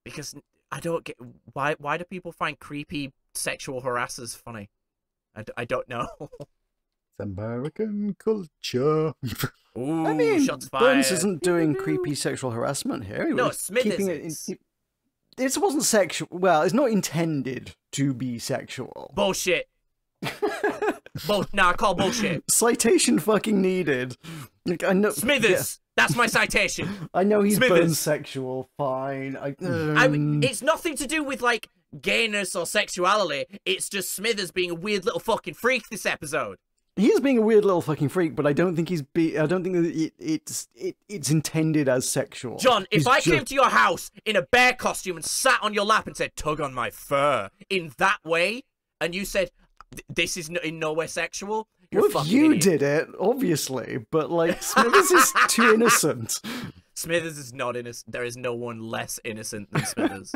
Because I don't get... Why do people find creepy sexual harassers funny? I don't know. It's American culture. Ooh, I mean, shots fired. Burns isn't doing creepy sexual harassment here. He No, was Smithers keeping is. It wasn't sexual. Well, it's not intended to be sexual. Bullshit. Nah, call bullshit. Citation fucking needed. Like, I know, Smithers. That's my citation. I know he's Smithers. Burns sexual. Fine. It's nothing to do with, like, gayness or sexuality. It's just Smithers being a weird little fucking freak this episode. He is being a weird little fucking freak, but I don't think I don't think that it's intended as sexual. John, if I came to your house in a bear costume and sat on your lap and said, "Tug on my fur," in that way, and you said, "This is in no way sexual," you're Well, a fucking you idiot. did it, obviously, but like Smithers is too innocent. Smithers is not innocent. There is no one less innocent than Smithers.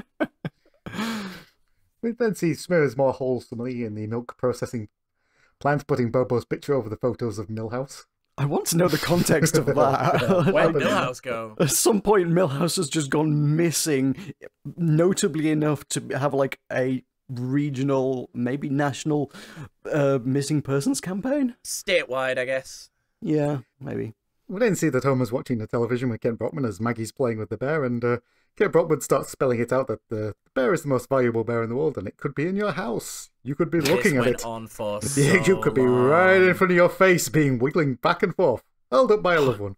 We then see Smithers more wholesomely in the milk processing plant, putting Bobo's picture over the photos of Millhouse. I want to know the context of that. Where did Millhouse go? At some point, Millhouse has just gone missing, notably enough to have like a regional, maybe national, missing persons campaign. Statewide, I guess. Yeah, maybe. We then see that Homer's watching the television with Kent Brockman as Maggie's playing with the bear, and Kent Brockman starts spelling it out that the bear is the most valuable bear in the world, and it could be in your house. You could be looking at went it. on for You could be right in front of your face, being wiggling back and forth, held up by a loved one.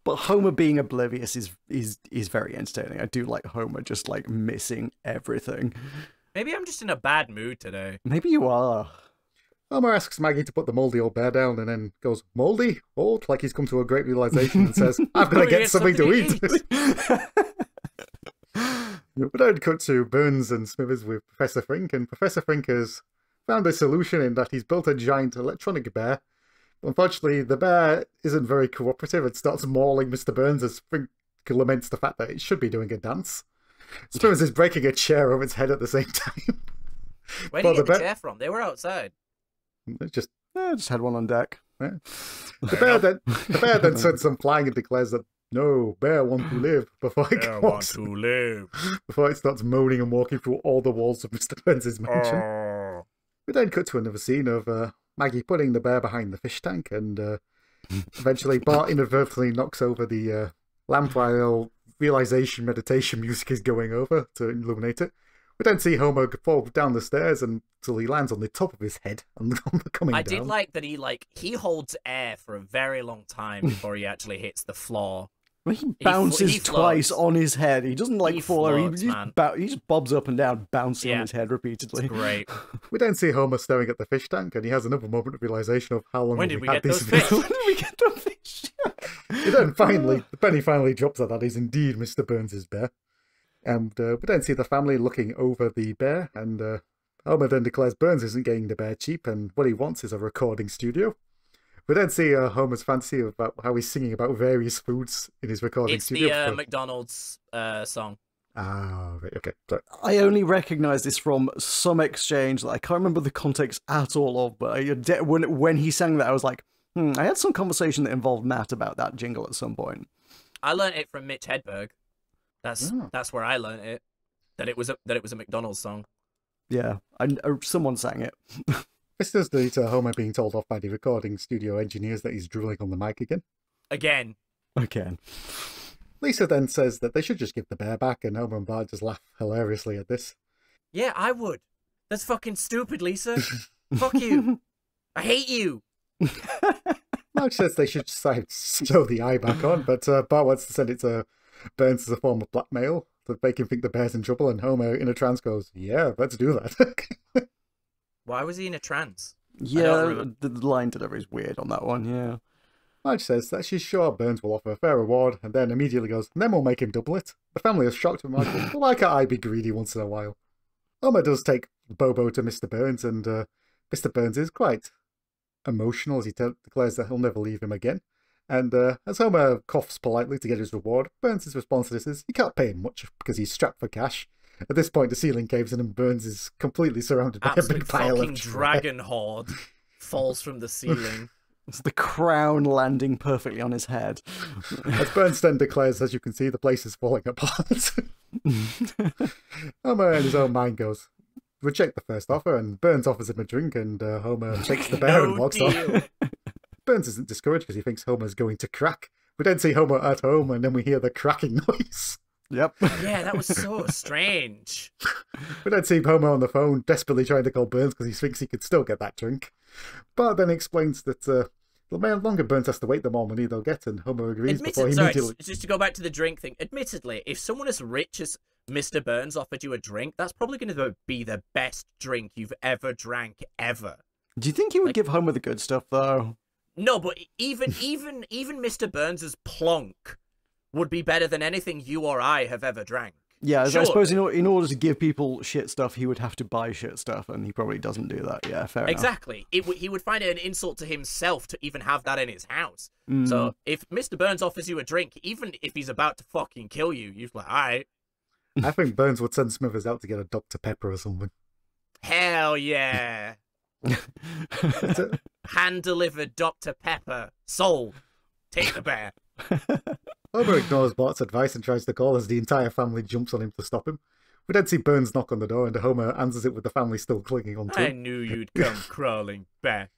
But Homer being oblivious is very entertaining. I do like Homer just like missing everything. Maybe I'm just in a bad mood today. Maybe you are. Homer asks Maggie to put the mouldy old bear down and then goes, "Mouldy? Old?" Like he's come to a great realization and says, "I've got to get something to eat." We don't cut to Burns and Smithers with Professor Frink, and Professor Frink has found a solution in that he's built a giant electronic bear. Unfortunately, the bear isn't very cooperative and starts mauling Mr. Burns as Frink laments the fact that it should be doing a dance. Smithers is breaking a chair over its head at the same time. Where did you get the chair from? They were outside. Just had one on deck. Yeah. The bear then sends them flying and declares that no, bear want to live before it before it starts moaning and walking through all the walls of Mr. Burns' mansion. We then cut to another scene of Maggie putting the bear behind the fish tank, and eventually Bart inadvertently knocks over the lamp while realization meditation music is going over to illuminate it. We then see Homer fall down the stairs until he lands on the top of his head and coming down. I did like that he holds air for a very long time before he actually hits the floor. Well, he bounces he twice floats. on his head. He doesn't like fall. Floats, he just bobs up and down, bouncing on his head repeatedly. It's great. We then see Homer staring at the fish tank, and he has another moment of realization of how long When did we had get this those fish? When did we get the fish? And then finally, the penny finally drops that is indeed Mr. Burns' bear. And we then see the family looking over the bear, and Homer then declares Burns isn't getting the bear cheap, and what he wants is a recording studio. We then see Homer's fantasy about how he's singing about various foods in his recording studio. It's the McDonald's song. Ah, right, okay. Sorry. I only recognise this from some exchange that I can't remember the context at all of, but when he sang that, I was like, I had some conversation that involved Matt about that jingle at some point. I learned it from Mitch Hedberg. That's where I learned it. That it was a McDonald's song. Yeah, someone sang it. This does lead to Homer being told off by the recording studio engineers that he's drooling on the mic again. Again. Lisa then says that they should just give the bear back, and Homer and Bart just laugh hilariously at this. Yeah, I would. That's fucking stupid, Lisa. Fuck you. I hate you. Marge says they should sew the eye back on, but Bart wants to send it to Burns as a form of blackmail to make him think the bear's in trouble, and Homer in a trance goes, "Yeah, let's do that." Why was he in a trance? Yeah, the line delivery is weird on that one, yeah. Marge says that she's sure Burns will offer a fair reward, and then immediately goes, "And then we'll make him double it." The family is shocked, and Marge goes, "Well, why can't I be greedy once in a while?" Homer does take Bobo to Mr. Burns, and Mr. Burns is quite emotional as he declares that he'll never leave him again. And as Homer coughs politely to get his reward, Burns' response to this is he can't pay him much because he's strapped for cash. At this point, the ceiling caves in and Burns is completely surrounded by a big pile of dragon horde falls from the ceiling. It's the crown landing perfectly on his head. As Burns then declares, as you can see, the place is falling apart. Homer in his own mind goes, reject the first offer, and Burns offers him a drink, and Homer takes the bear and walks off. Burns isn't discouraged because he thinks Homer's going to crack. We then see Homer at home, and then we hear the cracking noise. Yep. Yeah, that was so strange. We then see Homer on the phone, desperately trying to call Burns because he thinks he could still get that drink. Bart then explains that the longer Burns has to wait, the more money they'll get, and Homer agrees before he immediately... Just to go back to the drink thing, admittedly, if someone as rich as Mr. Burns offered you a drink, that's probably going to be the best drink you've ever drank, ever. Do you think he would give Homer the good stuff, though? No, but even Mr. Burns's plonk would be better than anything you or I have ever drank. Yeah, Sure. I suppose in order to give people shit stuff, he would have to buy shit stuff, and he probably doesn't do that. Yeah, fair enough. Exactly. He would find it an insult to himself to even have that in his house. So if Mr. Burns offers you a drink, even if he's about to fucking kill you, you're like, all right. I think Burns would send Smithers out to get a Dr. Pepper or something. Hell yeah. Hand-delivered Dr. Pepper. Sold. Take the bear. Homer ignores Bart's advice and tries to call as the entire family jumps on him to stop him. We then see Burns knock on the door and Homer answers it with the family still clinging on to I him. knew you'd come crawling back.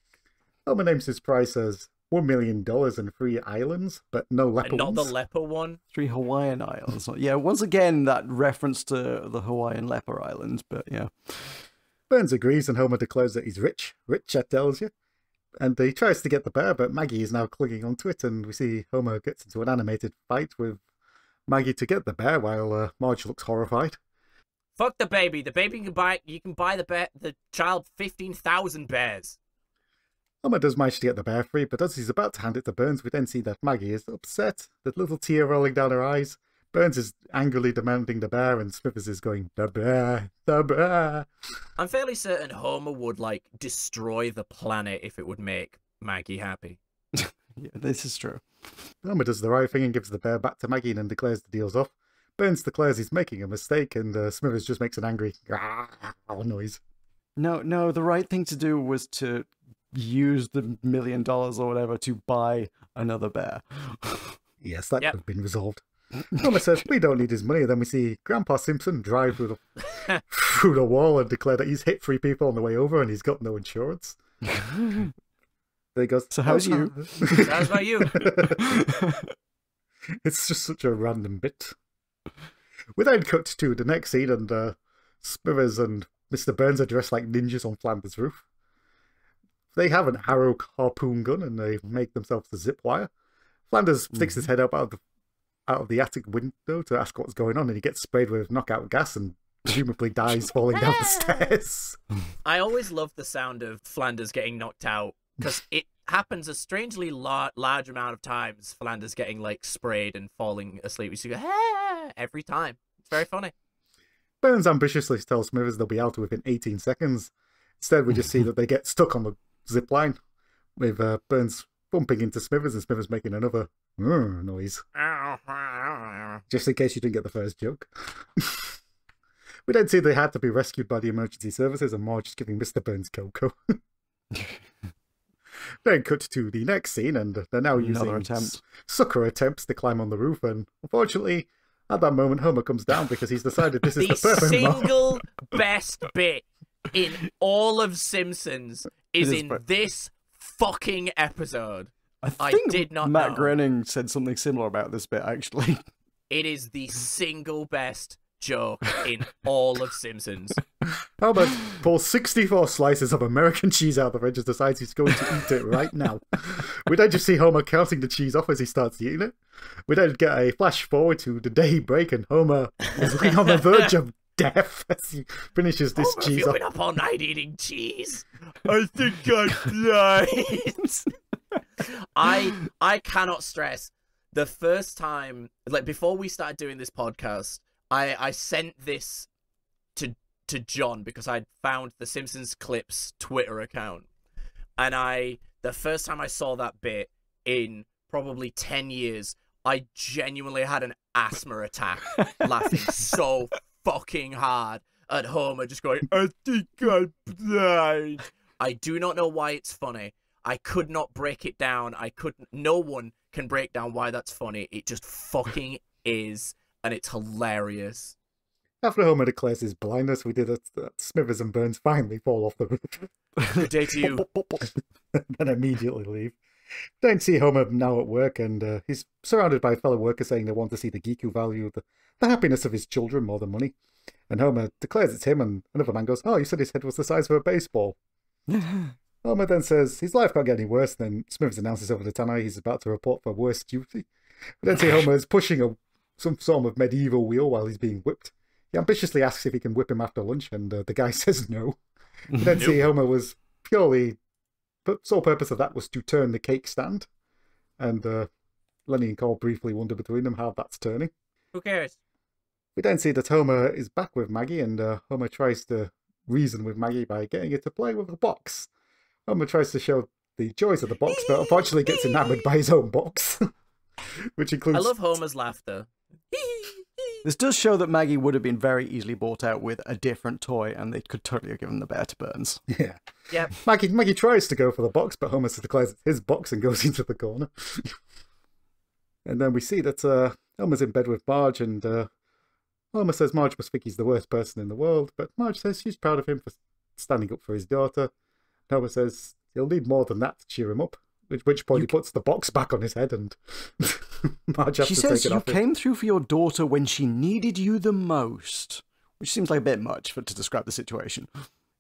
Homer names his price as $1 million and 3 islands, but no leper And not ones. the leper one. 3 Hawaiian islands. Yeah, once again, that reference to the Hawaiian leper islands, but yeah. Burns agrees and Homer declares that he's rich. Rich, I tells you. And he tries to get the bear, but Maggie is now clinging onto it, and we see Homer gets into an animated fight with Maggie to get the bear, while Marge looks horrified. Fuck the baby. The baby can buy. You can buy the child 15,000 bears. Homer does manage to get the bear free, but as he's about to hand it to Burns, we then see that Maggie is upset, the little tear rolling down her eyes. Burns is angrily demanding the bear, and Smithers is going, the bear, the bear. I'm fairly certain Homer would, like, destroy the planet if it would make Maggie happy. Yeah, this is true. Homer does the right thing and gives the bear back to Maggie and then declares the deal's off. Burns declares he's making a mistake, and Smithers just makes an angry noise. No, the right thing to do was to use the $1 million or whatever to buy another bear. Yes, that could have been resolved. Homer says we don't need his money. Then we see Grandpa Simpson drive through the wall and declare that he's hit 3 people on the way over and he's got no insurance. There he goes. So how's you? How's about you? It's just such a random bit. We then cut to the next scene, and Smithers and Mr. Burns are dressed like ninjas on Flanders' roof. They have an arrow harpoon gun and they make themselves a zip wire. Flanders sticks his head up out of the attic window to ask what's going on, and he gets sprayed with knockout gas and presumably dies falling down the stairs. I always love the sound of Flanders getting knocked out because it happens a strangely large amount of times. Flanders getting like sprayed and falling asleep. You see, every time. It's very funny. Burns ambitiously tells Smithers they'll be out within 18 seconds. Instead, we just see that they get stuck on the zip line with Burns bumping into Smithers and Smithers making another noise. Just in case you didn't get the first joke. We then see they had to be rescued by the emergency services and Marge is giving Mr. Burns cocoa. Then cut to the next scene, and they're now using sucker attempts to climb on the roof, and unfortunately, at that moment, Homer comes down because he's decided this is the perfect single best bit in all of Simpsons is in this fucking episode. I think did not Matt know. Groening said something similar about this bit, actually. It is the single best joke in all of Simpsons. Homer pulls 64 slices of American cheese out of the fridge and decides he's going to eat it right now. We then just see Homer counting the cheese off as he starts eating it. We then get a flash forward to the day break, and Homer is looking on the verge of death as he finishes this Homer, cheese have you off. been up all night eating cheese? I think I died. I cannot stress the first time, like before we started doing this podcast, I sent this to John because I'd found the Simpsons Clips Twitter account, and the first time I saw that bit in probably 10 years, I genuinely had an asthma attack laughing so fucking hard at Homer just going, I think I died. I do not know why it's funny. I could not break it down. No one can break down why that's funny. It just fucking is, and it's hilarious. After Homer declares his blindness, we did that Smithers and Burns finally fall off the roof. Good day to you. And immediately leave. Then see Homer now at work, and he's surrounded by fellow workers saying they want to see the geek who value the happiness of his children more than money. And Homer declares it's him, and another man goes, "Oh, you said his head was the size of a baseball." Homer then says his life can't get any worse. Then Smithers announces over the tannoy he's about to report for worst duty. We then see Homer is pushing some sort of medieval wheel while he's being whipped. He ambitiously asks if he can whip him after lunch, and the guy says no. We then see Homer was purely sole purpose of that was to turn the cake stand. And Lenny and Cole briefly wonder between them how that's turning. Who cares? We then see that Homer is back with Maggie, and Homer tries to reason with Maggie by getting her to play with the box. Homer tries to show the joys of the box, but unfortunately gets enamored by his own box. Which includes... I love Homer's laughter. This does show that Maggie would have been very easily bought out with a different toy, and they could totally have given the bear to Burns. Yeah. Yep. Maggie tries to go for the box, but Homer declares it's his box and goes into the corner. And then we see that Homer's in bed with Marge, and Homer says Marge must think he's the worst person in the world, but Marge says she's proud of him for standing up for his daughter. Homer says he'll need more than that to cheer him up, at which point he puts the box back on his head, and Marge has to take it off. She says you came through for your daughter when she needed you the most, which seems like a bit much to describe the situation.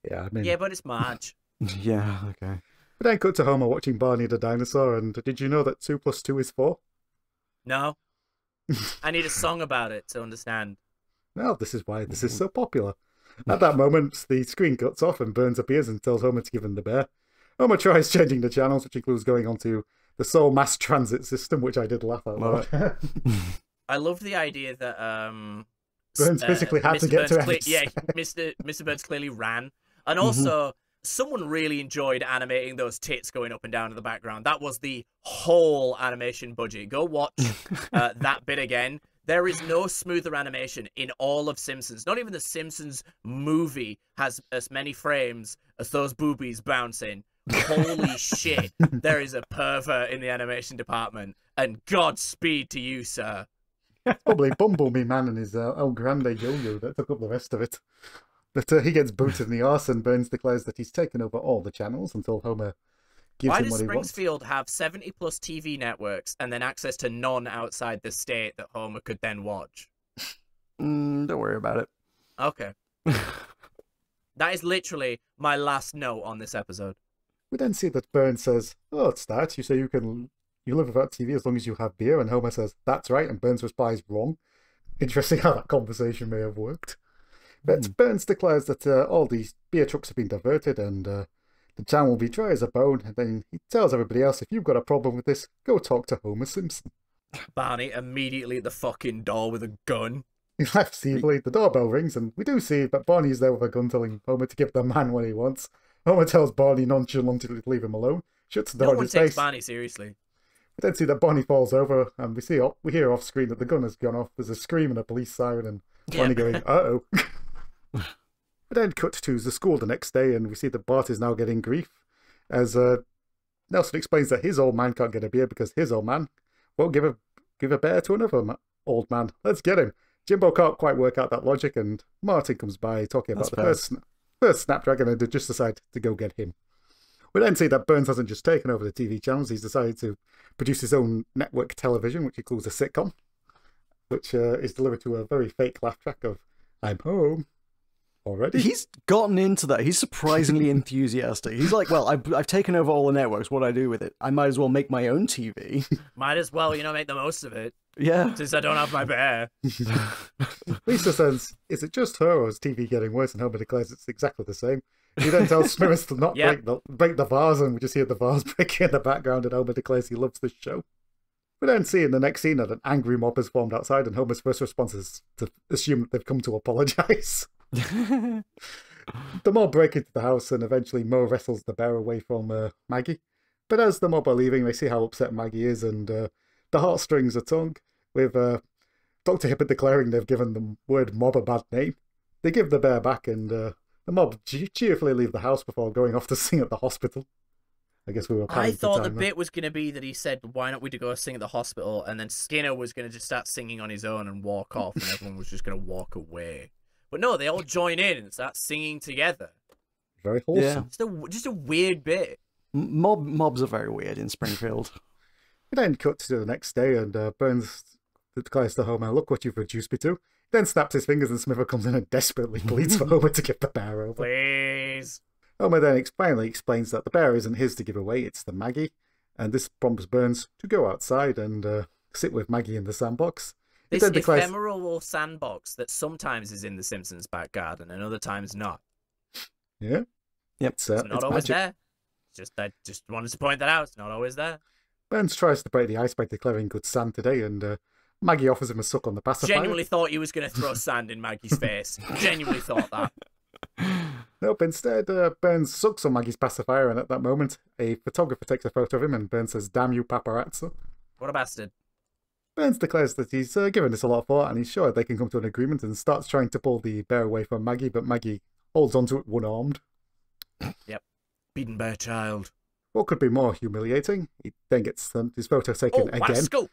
Yeah, I mean... Yeah, but it's Marge. Yeah, okay. But then cut to Homer watching Barney the dinosaur, and did you know that 2 + 2 is 4? No. I need a song about it to understand. Well, this is why this is so popular. At that moment, the screen cuts off and Burns appears and tells Homer to give him the bear. Homer tries changing the channels, which includes going onto the Seoul mass transit system, which I did laugh at. Love it. I love the idea that Burns physically had Mr. to get Burns to it. Yeah, Mr. Burns clearly ran. And also, someone really enjoyed animating those tits going up and down in the background. That was the whole animation budget. Go watch that bit again. There is no smoother animation in all of Simpsons. Not even the Simpsons movie has as many frames as those boobies bouncing. Holy shit. There is a pervert in the animation department. And Godspeed to you, sir. Probably Bumblebee Man and his El Grande Yo-Yo that took up the rest of it. But he gets booted in the arse, and Burns declares that he's taken over all the channels until Homer gives Why him does what he wants. Springfield have 70+ TV networks and then access to none outside the state that Homer could then watch? Don't worry about it. Okay. That is literally my last note on this episode. We then see that Burns says, "Oh, it's that. You say you live without TV as long as you have beer," and Homer says, "That's right," and Burns replies, "Wrong." Interesting how that conversation may have worked. But Burns declares that all these beer trucks have been diverted and the town will be dry as a bone, and then he tells everybody else, if you've got a problem with this, go talk to Homer Simpson. Barney immediately at the fucking door with a gun. He laughs evilly, the doorbell rings, and we do see that Barney's there with a gun telling Homer to give the man what he wants. Homer tells Barney nonchalantly to leave him alone, shuts the door No in one his takes face. Barney seriously. We then see that Barney falls over, and we hear off screen that the gun has gone off. There's a scream and a police siren, and Barney going, "Uh-oh." We then cut to the school the next day, and we see that Bart is now getting grief, as Nelson explains that his old man can't get a beer because his old man won't give a bear to another old man. Let's get him. Jimbo can't quite work out that logic, and Martin comes by talking about the first Snapdragon, and they just decide to go get him. We then see that Burns hasn't just taken over the TV channels, he's decided to produce his own network television, which includes a sitcom, which is delivered to a very fake laugh track of, "I'm home." Already? He's gotten into that. He's surprisingly enthusiastic. He's like, well, I've taken over all the networks. What do I do with it? I might as well make my own TV. Might as well, make the most of it. Yeah. Since I don't have my bear. Lisa says, "Is it just her, or is TV getting worse?" And Homer declares it's exactly the same. He then tells Smithers to not break the vase, and we just hear the vase breaking in the background, and Homer declares he loves this show. We then see in the next scene that an angry mob has formed outside, and Homer's first response is to assume that they've come to apologise. The mob break into the house, and eventually Moe wrestles the bear away from Maggie. But as the mob are leaving, they see how upset Maggie is, and the heartstrings are tongue, with Dr. Hibbert declaring they've given the word mob a bad name. They give the bear back, and the mob cheerfully leave the house before going off to sing at the hospital. I guess we were. I thought the bit was going to be that he said, "Why not we to go sing at the hospital?" And then Skinner was going to just start singing on his own and walk off, and everyone was just going to walk away. But no, they all join in and start singing together. Very wholesome. Yeah. Just a weird bit. Mobs are very weird in Springfield. We then cut to the next day, and Burns declares to Homer, "Look what you've reduced me to." He then snaps his fingers, and Smither comes in and desperately pleads for Homer to give the bear over. Please. Homer then finally explains that the bear isn't his to give away, it's the Maggie, and this prompts Burns to go outside and sit with Maggie in the sandbox. This ephemeral sandbox that sometimes is in the Simpsons' back garden and other times not. Yeah. Yep. It's not always magic. there. It's I just wanted to point that out. It's not always there. Burns tries to break the ice by declaring good sand today, and Maggie offers him a suck on the pacifier. Genuinely thought he was going to throw sand in Maggie's face. Genuinely thought that. Nope, instead, Burns sucks on Maggie's pacifier, and at that moment, a photographer takes a photo of him, and Burns says, "Damn you, paparazzo." What a bastard. Burns declares that he's given this a lot of thought, and he's sure they can come to an agreement, and starts trying to pull the bear away from Maggie, but Maggie holds onto it one-armed. Yep. Beaten by a child. What could be more humiliating? He then gets his photo taken again. What a scoop!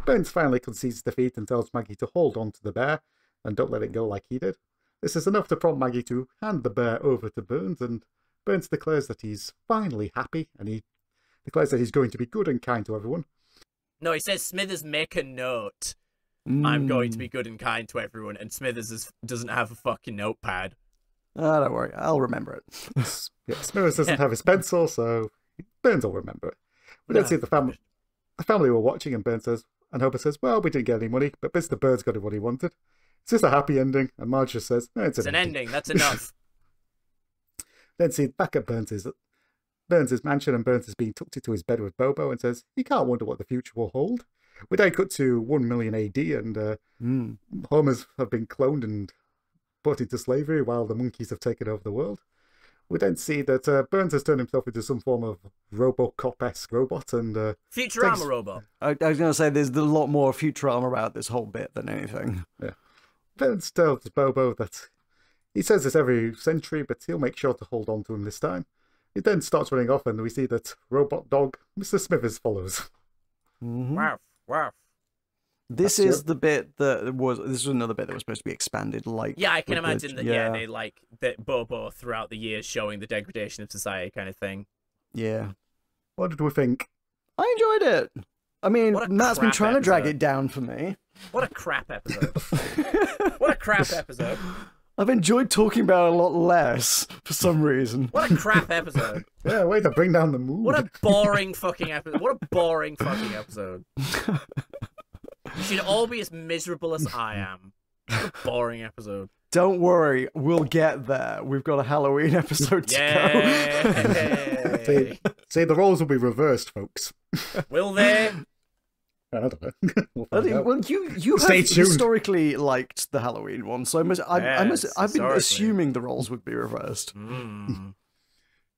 Burns finally concedes defeat and tells Maggie to hold on to the bear and don't let it go like he did. This is enough to prompt Maggie to hand the bear over to Burns, and Burns declares that he's finally happy, and he declares that he's going to be good and kind to everyone. No, he says, Smithers, make a note. I'm going to be good and kind to everyone, and Smithers doesn't have a fucking notepad. Don't worry, I'll remember it. Yeah, Smithers doesn't have his pencil, so Burns will remember it. We don't see the family. The family were watching, and Burns says, and Homer says, "Well, we didn't get any money, but Mr. Bird's got what he wanted. Is this a happy ending?" And Marge just says, "No, it's an ending. That's enough." Then see back at Burns's mansion, and Burns is being tucked into his bed with Bobo and says he can't wonder what the future will hold. We then cut to 1 million AD, and Homers have been cloned and put into slavery while the monkeys have taken over the world. We then see that Burns has turned himself into some form of Robocop-esque robot, and Futurama robot. I was going to say there's a lot more Futurama about this whole bit than anything. Yeah. Burns tells Bobo that he says this every century, but he'll make sure to hold on to him this time. He then starts running off, and we see that robot dog Mr. Smithers follows. Wow, wow. This is the bit that was. This was another bit that was supposed to be expanded. Like, Yeah, I can imagine that. Yeah, yeah. they like that Bobo throughout the years showing the degradation of society, kind of thing. Yeah, What did we think? I enjoyed it. I mean, What a Matt's been crap trying to drag episode. it down for me. What a crap episode! What a crap episode! I've enjoyed talking about it a lot less for some reason. What a crap episode! Yeah, way to bring down the mood. What a boring fucking episode! What a boring fucking episode! You should all be as miserable as I am. What a boring episode. Don't worry, we'll get there. We've got a Halloween episode to Yay! See, the roles will be reversed, folks. Will they? I don't know. We'll go. find out. Well, you Stay have tuned. historically liked the Halloween one, so I've been historically. assuming the roles would be reversed. Mm.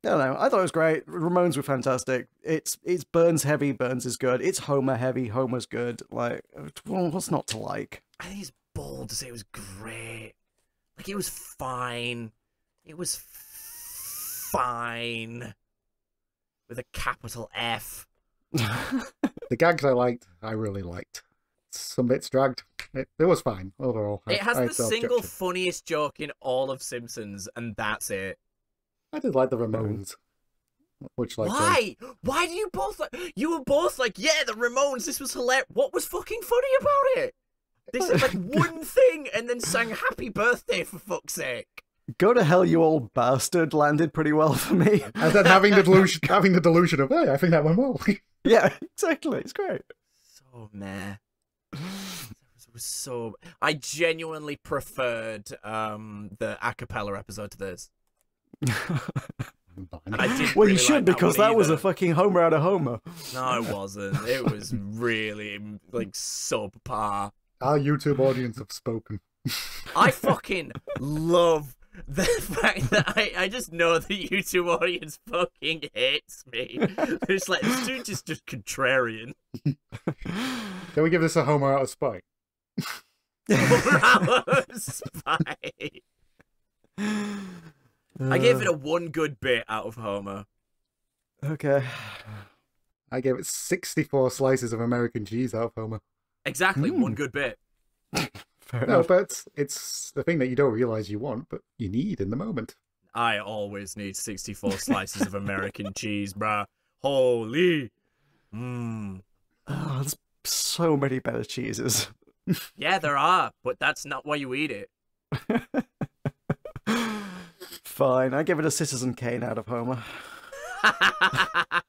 I don't know. I thought it was great. Ramones were fantastic. It's Burns heavy. Burns is good. It's Homer heavy. Homer's good. Like, well, what's not to like? I think it's bold to say it was great. Like, it was fine. It was fine. With a capital F. The gags I really liked. Some bits dragged. It was fine overall. It has I the had no single objection. funniest joke in all of Simpsons, and that's it. I did like the Ramones. Which, like, Why? Why do you both like? You were both like, yeah, the Ramones. This was hilarious. What was fucking funny about it? They said like one thing and then sang "Happy Birthday" for fuck's sake. Go to hell, you old bastard landed pretty well for me. and then having the delusion of, hey, I think that went well. Yeah, exactly. It's great. So meh. It was so. I genuinely preferred the a cappella episode to this. And I didn't Well, you really should, like because one that was either. a fucking Homer out of Homer. No, it wasn't. It was really like subpar. Our YouTube audience have spoken. I fucking love the fact that I just know the YouTube audience fucking hates me. It's like, this dude is just contrarian. Can we give this a Homer out of spite? Spite. I gave it a one good bit out of Homer. Okay. I gave it 64 slices of American cheese out of Homer. Exactly, one good bit. Fair No, enough. but it's the thing that you don't realize you want, but you need in the moment. I always need 64 slices of American cheese, bruh. Holy. Oh, there's so many better cheeses. Yeah, there are, but that's not why you eat it. Fine, I give it a Citizen Kane out of Homer. I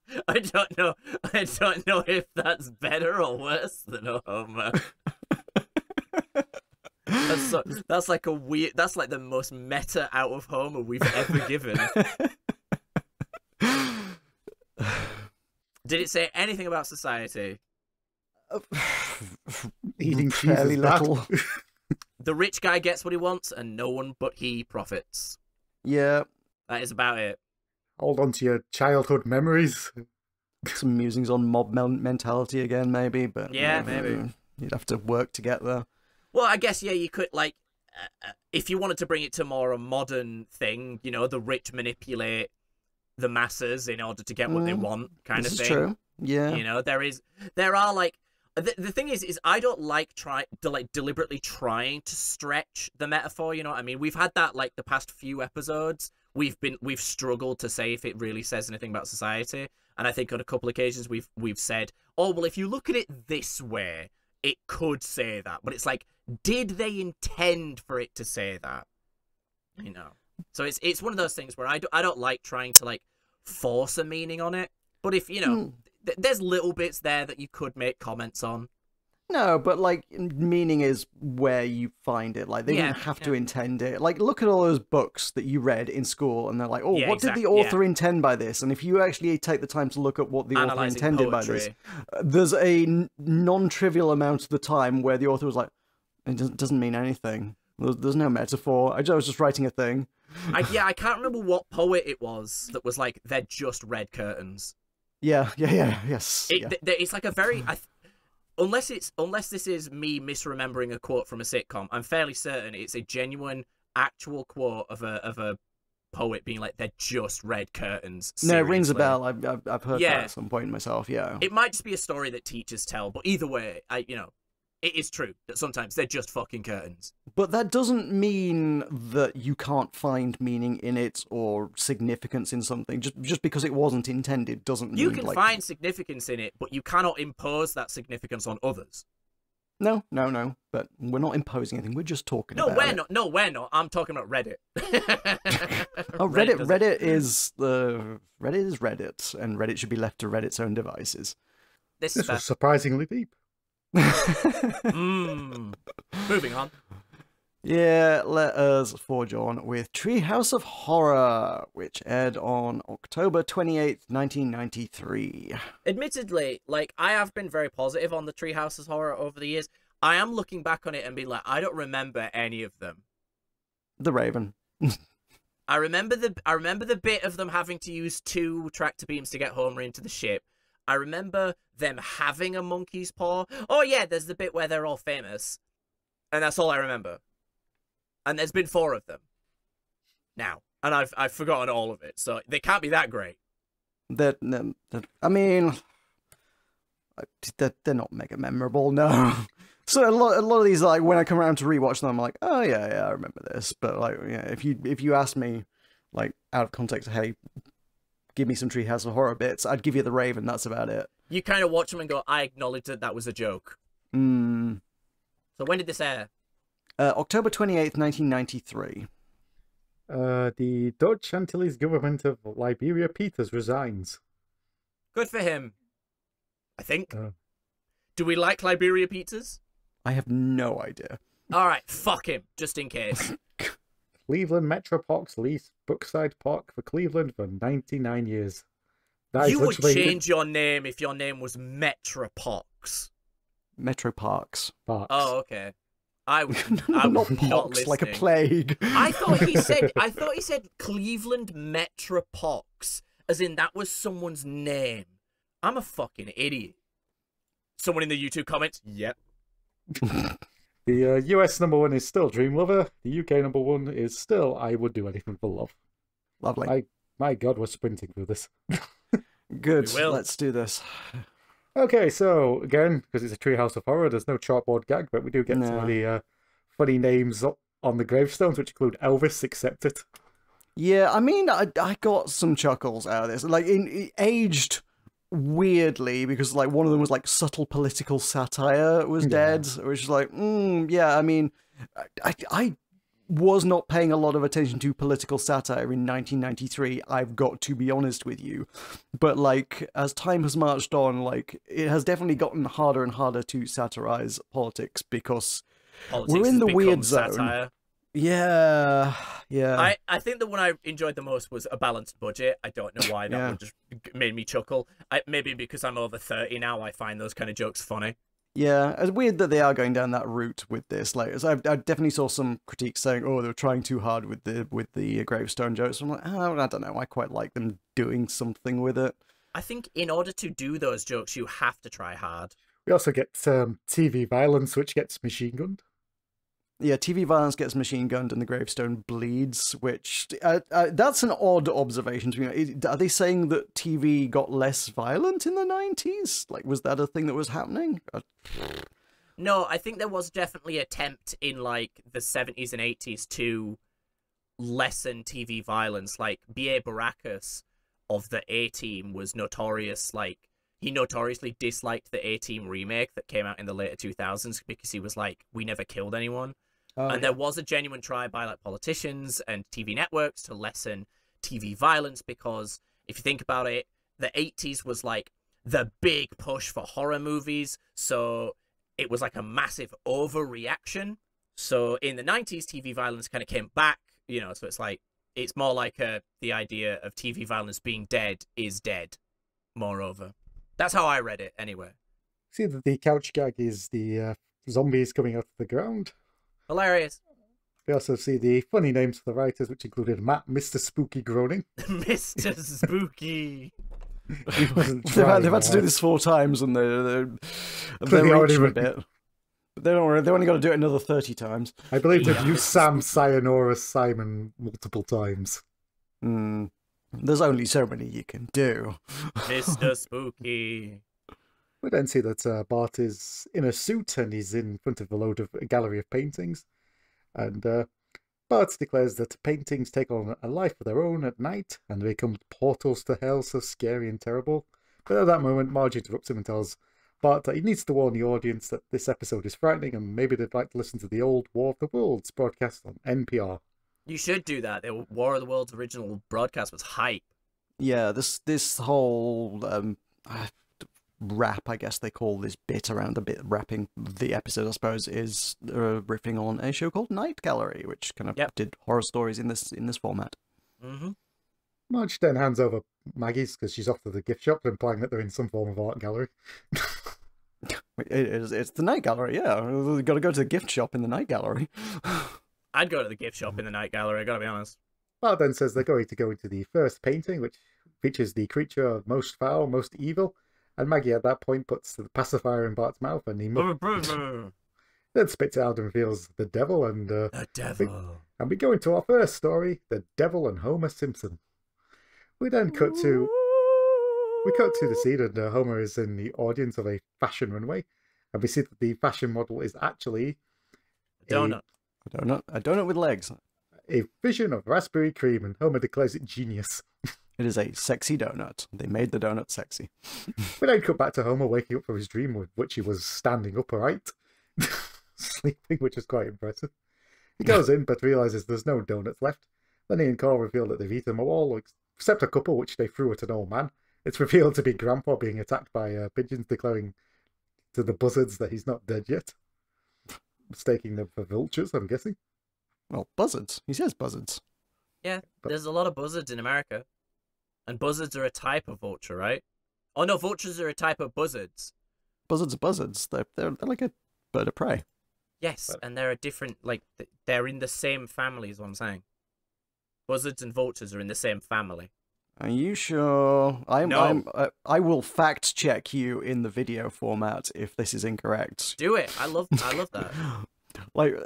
don't know if that's better or worse than a Homer. That's like a weird. That's like the most meta out of Homer we've ever given. Did it say anything about society? Eating cheese Fairly is bad. little. The rich guy gets what he wants, and no one but he profits. Yeah, That is about it. Hold on to your childhood memories. some musings on mob mentality again, maybe, but Yeah, maybe. You'd have to work to get there. Well, I guess, yeah, you could, like, if you wanted to bring it to more a modern thing, you know, the rich manipulate the masses in order to get what they want, kind of This thing. is true. Yeah. You know, there are, like, the thing is I don't like deliberately trying to stretch the metaphor, you know what I mean? We've had that, like, the past few episodes. We've struggled to say if it really says anything about society. And I think on a couple of occasions we've said, oh, well, if you look at it this way, it could say that. But it's like, did they intend for it to say that? You know? So it's one of those things where I don't like trying to, like, force a meaning on it. But if, you know, there's little bits there that you could make comments on. No, but, like, meaning is where you find it. Like, they didn't have to intend it. Like, look at all those books that you read in school, and they're like, oh, what did the author intend by this? And if you actually take the time to look at what the author intended by this, there's a non-trivial amount of the time where the author was like, it doesn't mean anything. There's no metaphor. I was just writing a thing. I can't remember what poet it was that was like, they're just red curtains. Yes. It's like a very... Unless this is me misremembering a quote from a sitcom, I'm fairly certain it's a genuine, actual quote of a poet being like, "They're just red curtains." Seriously. No, it rings a bell. I've heard that at some point myself. Yeah, it might just be a story that teachers tell, but either way, it is true that sometimes they're just fucking curtains. But that doesn't mean that you can't find meaning in it or significance in something. Just because it wasn't intended doesn't mean... You can find significance in it, but you cannot impose that significance on others. No. But we're not imposing anything. We're just talking about it. No, we're not. I'm talking about Reddit. Reddit is Reddit, and Reddit should be left to Reddit's own devices. This was surprisingly deep. Moving on. Yeah, let us forge on with Treehouse of Horror, which aired on October 28th, 1993. Admittedly, like, I have been very positive on the Treehouse of Horror over the years. I am looking back on it and being like, I don't remember any of them. The Raven. I remember the bit of them having to use 2 tractor beams to get Homer into the ship. I remember them having a monkey's paw. Oh yeah, there's the bit where they're all famous. And that's all I remember. And there's been 4 of them now. And I've forgotten all of it. So they can't be that great. I mean, they're not mega memorable, no. So a lot of these, like, when I come around to rewatch them, I'm like, oh yeah, I remember this. But, like, yeah, if you ask me, like, out of context, hey, give me some Treehouse of Horror bits, I'd give you The Raven, that's about it. You kind of watch them and go, I acknowledge that was a joke. So when did this air? October 28th, 1993. The Dutch Antilles government of Liberia Peters resigns. Good for him. I think. Do we like Liberia Peters? I have no idea. Alright, fuck him, just in case. Cleveland Metropox leased Brookside Park for Cleveland for 99 years. You would change your name if your name was Metropox. Metro Parks. Oh, okay. I was not not pox, listening. like a plague. I thought he said Cleveland Metropox, as in that was someone's name. I'm a fucking idiot. Someone in the YouTube comments, yep. The US #1 is still Dream Lover. The UK #1 is still I Would Do Anything for Love. Lovely. My God, we're sprinting through this. Good, let's do this. Okay, so again, because it's a Treehouse of Horror, there's no chalkboard gag, but we do get some of the funny names on the gravestones, which include Elvis, Accept It. Yeah, I mean, I got some chuckles out of this. Like, it aged weirdly, because, like, one of them was, like, subtle political satire was dead, which is like, yeah, I mean, I was not paying a lot of attention to political satire in 1993, I've got to be honest with you. But, like, as time has marched on, like, it has definitely gotten harder and harder to satirize politics, because we're in the weird zone. Satire. Yeah, yeah. I think the one I enjoyed the most was A Balanced Budget. I don't know why that one just made me chuckle. Maybe because I'm over 30 now, I find those kind of jokes funny. Yeah, it's weird that they are going down that route with this. Like, as I definitely saw some critiques saying, "Oh, they were trying too hard with the gravestone jokes." I'm like, oh, I don't know. I quite like them doing something with it. I think in order to do those jokes, you have to try hard. We also get TV violence, which gets machine gunned. Yeah, TV violence gets machine gunned and the gravestone bleeds, which that's an odd observation to me. Are they saying that TV got less violent in the 90s? Like, was that a thing that was happening? No, I think there was definitely an attempt in like the 70s and 80s to lessen TV violence. Like B.A. Baracus of the A-Team was notorious, like he notoriously disliked the A-Team remake that came out in the later 2000s because he was like, we never killed anyone. And there was a genuine try by like politicians and TV networks to lessen TV violence because if you think about it, the 80s was like the big push for horror movies. So it was like a massive overreaction. So in the 90s, TV violence kind of came back, you know, so it's like, it's more like the idea of TV violence being dead is dead, moreover. That's how I read it anyway. See that the couch gag is the zombies coming out of the ground. Hilarious. We also see the funny names for the writers, which included Matt, Mr. Spooky Groaning. Mr. Spooky. They've had to do this 4 times and they're reaching a bit. But they only got to do it another 30 times. I believe they've used Sam, Sayonara, Simon multiple times. There's only so many you can do. Mr. Spooky. We then see that Bart is in a suit and he's in front of a gallery of paintings. And Bart declares that paintings take on a life of their own at night and they become portals to hell so scary and terrible. But at that moment, Marge interrupts him and tells Bart that he needs to warn the audience that this episode is frightening and maybe they'd like to listen to the old War of the Worlds broadcast on NPR. You should do that. The War of the Worlds original broadcast was hype. Yeah, this whole rap, I guess they call this bit around the bit wrapping the episode, I suppose, is riffing on a show called Night Gallery, which kind of did horror stories in this format. Marge then hands over Maggie's because she's off to the gift shop, implying that they're in some form of art gallery. It's the Night Gallery, yeah. We've got to go to the gift shop in the Night Gallery. I'd go to the gift shop in the Night Gallery, I gotta be honest. Bart then says they're going to go into the first painting, which features the creature most foul, most evil. And Maggie at that point puts the pacifier in Bart's mouth and he then spits it out and reveals the devil. And the devil. We go into our first story, The Devil and Homer Simpson. We then cut to the scene and Homer is in the audience of a fashion runway. And we see that the fashion model is actually a donut. A donut with legs. A vision of raspberry cream, and Homer declares it genius. It is a sexy donut. They made the donut sexy. We then cut back to Homer waking up from his dream, with which he was standing upright, sleeping, which is quite impressive. He goes in, but realizes there's no donuts left. Then he and Carl reveal that they've eaten them all, except a couple which they threw at an old man. It's revealed to be Grandpa being attacked by pigeons, declaring to the buzzards that he's not dead yet. Mistaking them for vultures, I'm guessing. Well, buzzards. He says buzzards. Yeah, there's a lot of buzzards in America. And buzzards are a type of vulture, right? Oh no, vultures are a type of buzzards. Buzzards are buzzards. They're like a bird of prey. Yes, and they're a different, like, they're in the same family is what I'm saying. Buzzards and vultures are in the same family. Are you sure? No. I will fact check you in the video format if this is incorrect. Do it. I love that. Like,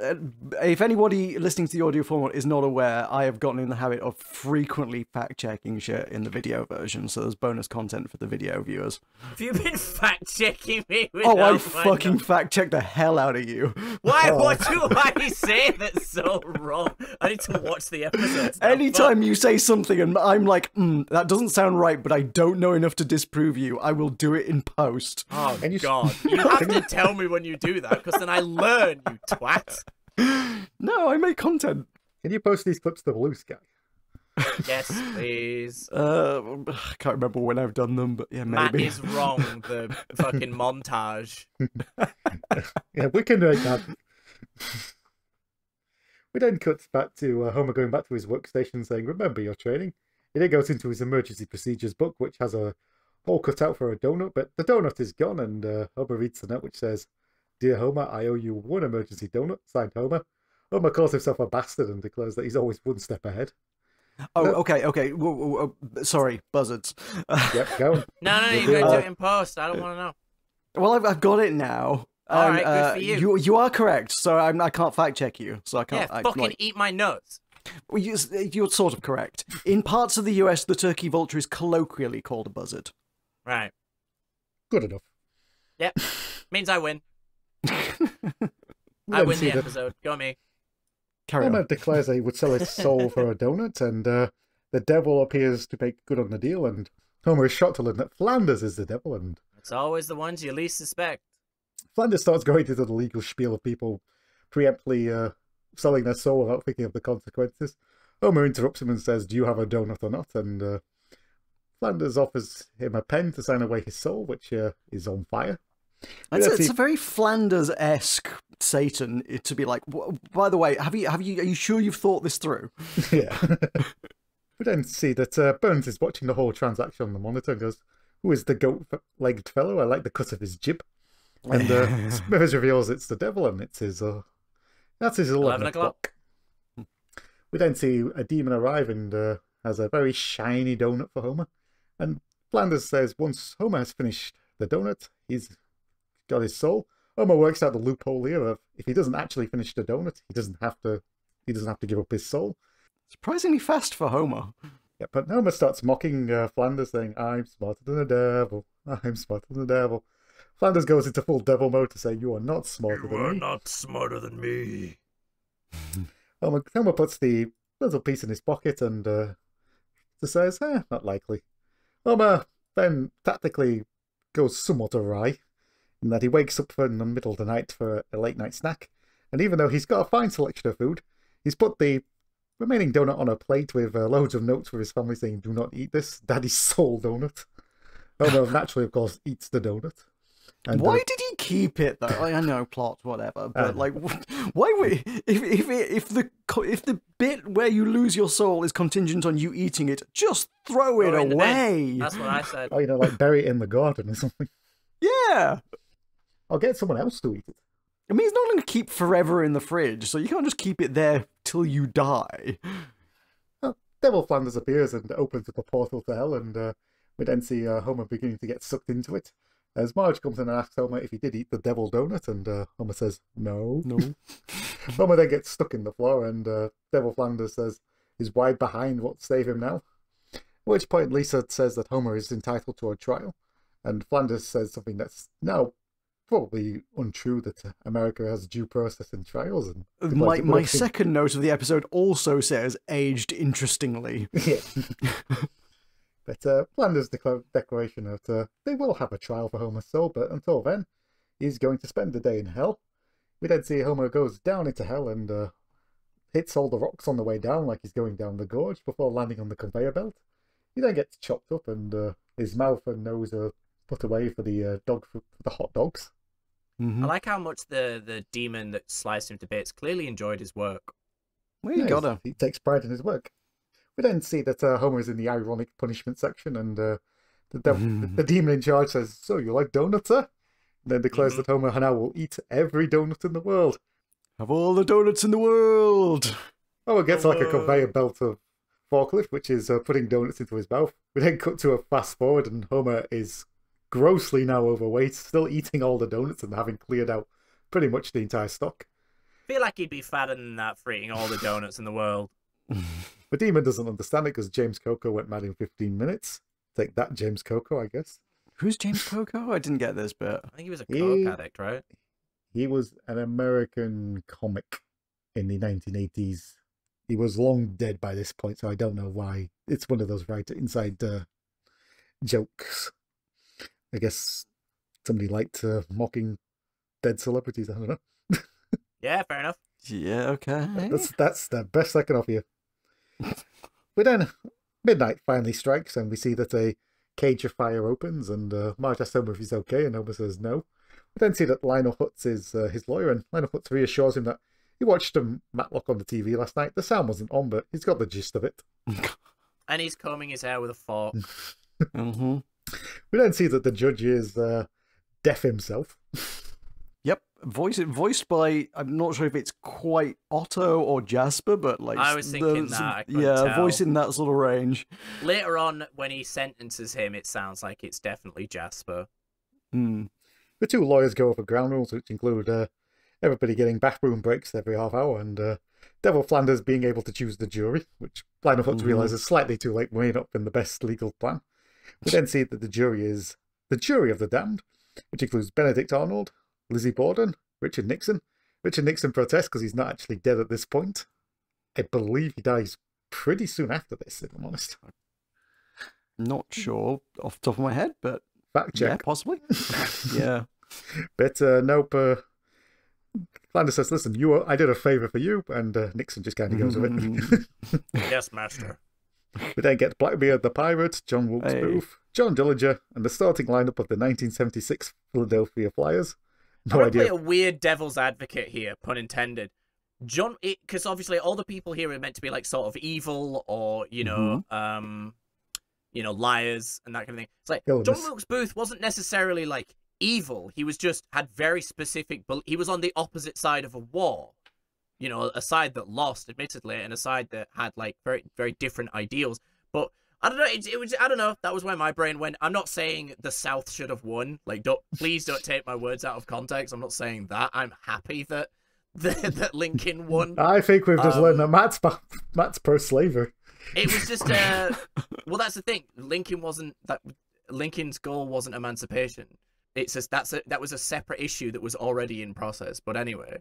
if anybody listening to the audio format is not aware, I have gotten in the habit of frequently fact-checking shit in the video version, so there's bonus content for the video viewers. Have you been fact-checking me? I fucking fact-checked the hell out of you. Why? What do I say that's so wrong? I need to watch the episodes. Anytime you say something and I'm like, that doesn't sound right, but I don't know enough to disprove you, I will do it in post. Oh, God. You have to tell me when you do that, because then I learn, you twat. No, I make content. Can you post these clips to the Blue Sky? Yes, please. I can't remember when I've done them, but yeah, maybe. Matt is wrong, the fucking montage. Yeah, we can make that. We then cut back to Homer going back to his workstation saying, remember your training. He then goes into his emergency procedures book, which has a hole cut out for a donut, but the donut is gone, and Homer reads the note which says, Dear Homer, I owe you one emergency donut, signed Homer. Homer calls himself a bastard and declares that he's always one step ahead. Oh, okay. Sorry, buzzards. Yep, go. No, you gotta do it in post. I don't want to know. Well, I've got it now. All right, good for you. You are correct, so I can't fact check you, so I can't. Yeah, fucking eat my nuts. Well, you're sort of correct. In parts of the US, the turkey vulture is colloquially called a buzzard. Right. Good enough. Yep. Means I win. I win the episode. Go me. Carry Homer on. declares that he would sell his soul for a donut, and the devil appears to make good on the deal, and Homer is shocked to learn that Flanders is the devil, and It's always the ones you least suspect. Flanders starts going into the legal spiel of people preemptly selling their soul without thinking of the consequences. Homer interrupts him and says, do you have a donut or not? And Flanders offers him a pen to sign away his soul, which is on fire. It's a very Flanders-esque Satan to be like, by the way, are you sure you've thought this through? Yeah. We then see that Burns is watching the whole transaction on the monitor and goes, who is the goat-legged fellow? I like the cut of his jib. And Smithers reveals it's the devil, and it's his that's his 11 o'clock. We then see a demon arrive and has a very shiny donut for Homer. And Flanders says once Homer has finished the donut, he's got his soul. Homer works out the loophole here of if he doesn't actually finish the donut, he doesn't have to give up his soul. Surprisingly fast for Homer. Yeah, but Homer starts mocking Flanders, saying, I'm smarter than the devil. I'm smarter than the devil. Flanders goes into full devil mode to say, you are not smarter than me. You are not smarter than me. Homer puts the little piece in his pocket and says, not likely. Homer then tactically goes somewhat awry in that he wakes up in the middle of the night for a late night snack. And even though he's got a fine selection of food, he's put the remaining donut on a plate with loads of notes for his family saying, do not eat this, Daddy's soul donut. Homer naturally, of course, eats the donut. And, why did he keep it though? I know plot, whatever, but like, why would if the bit where you lose your soul is contingent on you eating it, just throw it away. That's what I said. Oh, like bury it in the garden or something. Yeah, I'll get someone else to eat it. I mean, it's not going to keep forever in the fridge, so you can't just keep it there till you die. Well, Devil Flanders appears and opens up a portal to hell, and we then see Homer beginning to get sucked into it. As Marge comes in and asks Homer if he did eat the devil donut, and Homer says, no. Homer then gets stuck in the floor, and Devil Flanders says his wide behind won't save him now. At which point Lisa says that Homer is entitled to a trial, and Flanders says something that's now probably untrue, that America has due process in trials. And my second note of the episode also says aged interestingly. Yeah. But Flanders' declaration that they will have a trial for Homer's soul, but until then, he's going to spend the day in hell. We then see Homer goes down into hell and hits all the rocks on the way down like he's going down the gorge before landing on the conveyor belt. He then gets chopped up and his mouth and nose are put away for the hot dogs. Mm-hmm. I like how much the demon that sliced him to bits clearly enjoyed his work. Well, you gotta. He takes pride in his work. We then see that Homer is in the ironic punishment section, and the demon in charge says, so you like donuts, sir? And then declares that Homer now will eat every donut in the world. Have all the donuts in the world! Homer gets like a conveyor belt of forklift, which is putting donuts into his mouth. We then cut to a fast forward, and Homer is grossly now overweight, still eating all the donuts and having cleared out pretty much the entire stock. I feel like he'd be fatter than that for eating all the donuts in the world. The demon doesn't understand it because James Coco went mad in 15 minutes. Take that, James Coco, I guess. Who's James Coco? I didn't get this bit. I think he was a coke addict, right? He was an American comic in the 1980s. He was long dead by this point, so I don't know why. It's one of those right inside jokes. I guess somebody liked mocking dead celebrities. I don't know. Yeah, fair enough. Yeah, okay. That's the best I can offer you. But then midnight finally strikes, and we see that a cage of fire opens, and Marge asks Homer if he's okay, and Homer says no. We then see that Lionel Hutz is his lawyer, and Lionel Hutz reassures him that He watched Matlock on the TV last night. The sound wasn't on, but he's got the gist of it. And he's combing his hair with a fork. Mm-hmm. We don't see that the judge is deaf himself. Yep, voiced by, I'm not sure if it's quite Otto or Jasper, but like I was thinking that. I couldn't yeah, tell. voice in that sort of range. Later on, when he sentences him, it sounds like it's definitely Jasper. Hmm. The two lawyers go over ground rules, which include everybody getting bathroom breaks every half hour, and Devil Flanders being able to choose the jury, which Lionel Hutz realizes slightly too late, weighing up in the best legal plan. We then see that the jury is the jury of the damned, which includes Benedict Arnold, Lizzie Borden, Richard Nixon. Richard Nixon protests because he's not actually dead at this point. I believe he dies pretty soon after this, if I'm honest. Not sure off the top of my head, but Fact check. yeah, possibly. Yeah. But nope. Flanders says, "Listen, I did a favor for you," and Nixon just kind of goes with it. Yes, master. We then get Blackbeard the Pirate, John Wilkes Booth, John Dillinger, and the starting lineup of the 1976 Philadelphia Flyers. I'm going to play a weird devil's advocate here, pun intended. Because obviously all the people here are meant to be like sort of evil or, liars and that kind of thing. It's like, John Wilkes Booth wasn't necessarily like evil. He was just had very specific, he was on the opposite side of a war. You know, a side that lost, admittedly, and a side that had like very, very different ideals. But I don't know. It was I don't know. That was where my brain went. I'm not saying the South should have won. Like, please don't take my words out of context. I'm not saying that. I'm happy that that Lincoln won. I think we've just learned that Matt's pro-slavery. It was just well, that's the thing. Lincoln's goal wasn't emancipation. It's just that was a separate issue that was already in process. But anyway.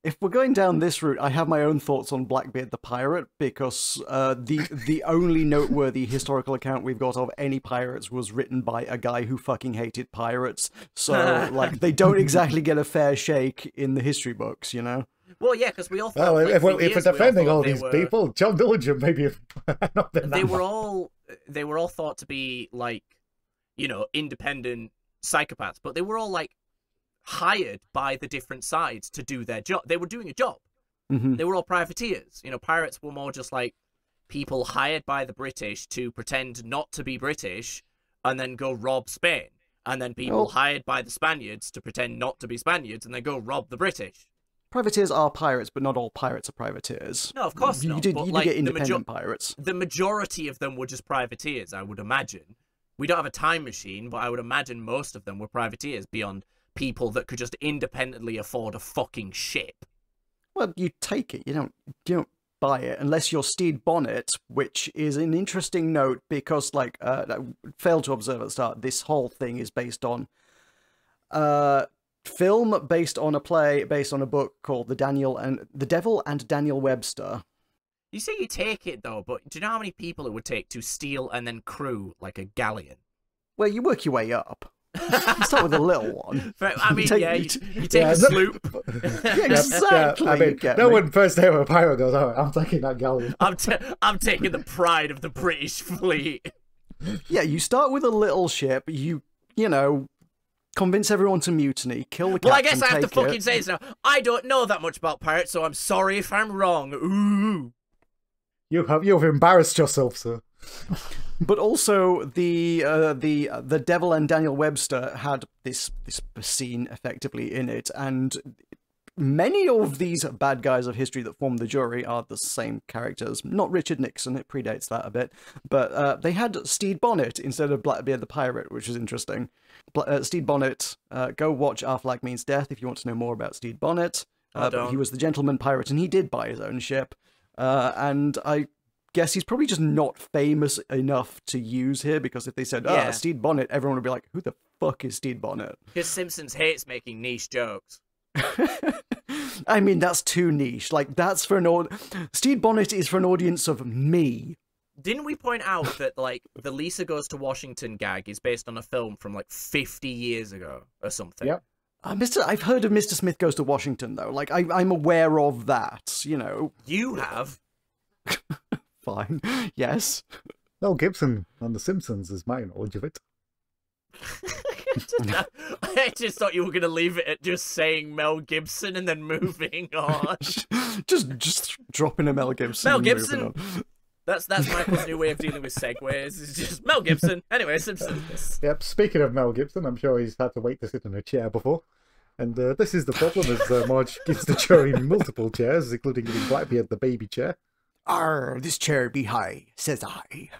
If we're going down this route, I have my own thoughts on Blackbeard the Pirate, because the only noteworthy historical account we've got of any pirates was written by a guy who fucking hated pirates. So, like, they don't exactly get a fair shake in the history books, you know? Well, yeah, because we all thought... Well, if we're defending all these people, John Dillinger maybe not been they were all thought to be, like, independent psychopaths, but they were all, like, hired by the different sides to do their job. They were doing a job. Mm-hmm. They were all privateers. Pirates were more just like people hired by the British to pretend not to be British and then go rob Spain. And then people hired by the Spaniards to pretend not to be Spaniards and then go rob the British. Privateers are pirates, but not all pirates are privateers. No, of course not. You do get independent pirates. The majority of them were just privateers, I would imagine. We don't have a time machine, but I would imagine most of them were privateers beyond people that could just independently afford a fucking ship. Well, you take it. You don't buy it unless you're Stede Bonnet, which is an interesting note because, like, I failed to observe at the start, this whole thing is based on film, based on a play, based on a book called The Devil and Daniel Webster. You say you take it though, but do you know how many people it would take to steal and then crew like a galleon? Well, you work your way up. You start with a little one. I mean, you take a sloop. Yeah, exactly. I mean, no one first day of a pirate goes, "Oh, I'm taking that galleon." I'm taking the pride of the British fleet. Yeah, you start with a little ship. You convince everyone to mutiny, kill the captain. Well, I guess I have to fucking say this now. I don't know that much about pirates, so I'm sorry if I'm wrong. Ooh. You've embarrassed yourself, sir. But also, the Devil and Daniel Webster had this scene effectively in it, and many of these bad guys of history that form the jury are the same characters. Not Richard Nixon, it predates that a bit, but they had Stede Bonnet instead of Blackbeard the Pirate, which is interesting. Stede Bonnet, go watch Our Flag Means Death if you want to know more about Stede Bonnet. But he was the gentleman pirate, and he did buy his own ship. And I guess he's probably just not famous enough to use here, because if they said, Stede Bonnet, everyone would be like, who the fuck is Stede Bonnet? Because Simpsons hates making niche jokes. I mean, that's too niche. Like, that's for Stede Bonnet is for an audience of me. Didn't we point out that, like, the Lisa Goes to Washington gag is based on a film from, like, 50 years ago or something? Yep. I've heard of Mr. Smith Goes to Washington, though. Like, I'm aware of that, You have? Fine. Yes. Mel Gibson on The Simpsons is my knowledge of it. I just thought you were going to leave it at just saying Mel Gibson and then moving on. just dropping a Mel Gibson. Mel and Gibson. moving on. That's Michael's new way of dealing with segues. It's just Mel Gibson. Anyway, Simpsons. Yep, speaking of Mel Gibson, I'm sure he's had to wait to sit in a chair before. And this is the problem, as Marge gives the jury multiple chairs, including giving Blackbeard the baby chair. Arr, this chair be high, says I.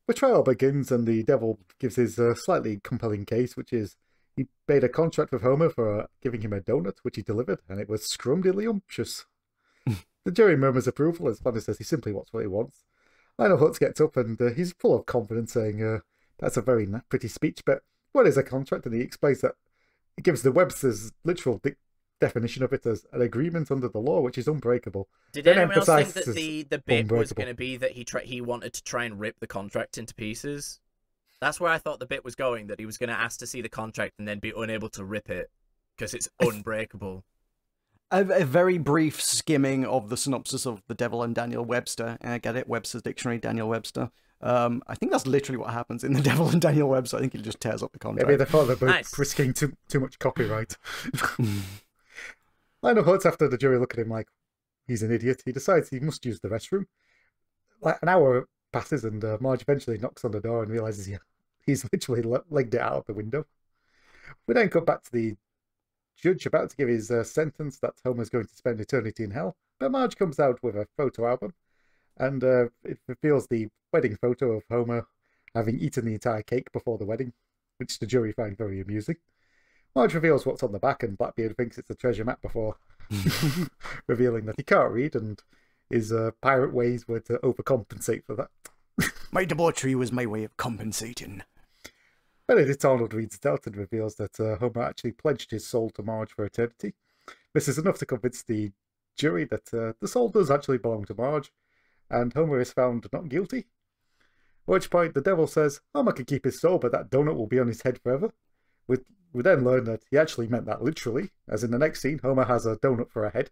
The trial begins, and the devil gives his slightly compelling case, which is he made a contract with Homer for giving him a donut, which he delivered, and it was scrumdiddlyumptious. The jury murmurs approval as Flanders says he simply wants what he wants. Lionel Hutz gets up, and he's full of confidence, saying, that's a very pretty speech, but what is a contract? And he explains that it gives the Webster's literal definition of it as an agreement under the law, which is unbreakable. Did Then anyone else think that emphasises the bit was unbreakable. going to be that he wanted to try and rip the contract into pieces? That's where I thought the bit was going, that he was going to ask to see the contract and then be unable to rip it because it's unbreakable. A very brief skimming of the synopsis of The Devil and Daniel Webster. I get it, Webster's Dictionary, Daniel Webster. I think that's literally what happens in The Devil and Daniel Webster. I think he just tears up the contract. Maybe they thought they were Nice. risking too much copyright. Lionel Hutz, after the jury look at him like he's an idiot, he decides he must use the restroom. Like an hour passes, and Marge eventually knocks on the door and realizes he's literally legged it out of the window. We then cut back to the judge about to give his sentence that Homer's going to spend eternity in hell, but Marge comes out with a photo album, and it reveals the wedding photo of Homer having eaten the entire cake before the wedding, which the jury find very amusing. Marge reveals what's on the back, and Blackbeard thinks it's a treasure map before revealing that he can't read, and his pirate ways were to overcompensate for that. My debauchery was my way of compensating. Benedict Arnold reads it out and reveals that Homer actually pledged his soul to Marge for eternity. This is enough to convince the jury that the soul does actually belong to Marge, and Homer is found not guilty. At which point the devil says Homer can keep his soul, but that donut will be on his head forever. We then learn that he actually meant that literally, as in the next scene, Homer has a donut for a head,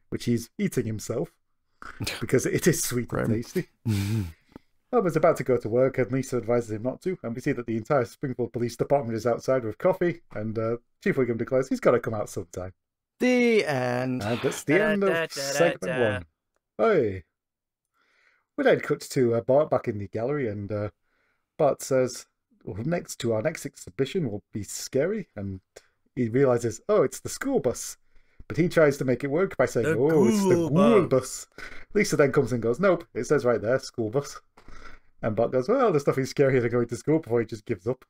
which he's eating himself, because it is sweet and tasty. Homer's about to go to work, and Lisa advises him not to, and we see that the entire Springfield Police Department is outside with coffee, and Chief Wiggum declares he's got to come out sometime. The end. And that's the end of segment 1. Hey. We then cut to Bart back in the gallery, and Bart says, well, next exhibition will be scary, and he realizes, oh, it's the school bus. But he tries to make it work by saying, it's the ghoul bus. Lisa then comes and goes, nope, it says right there, school bus. And Bart goes, well, there's nothing scarier than going to school, before he just gives up.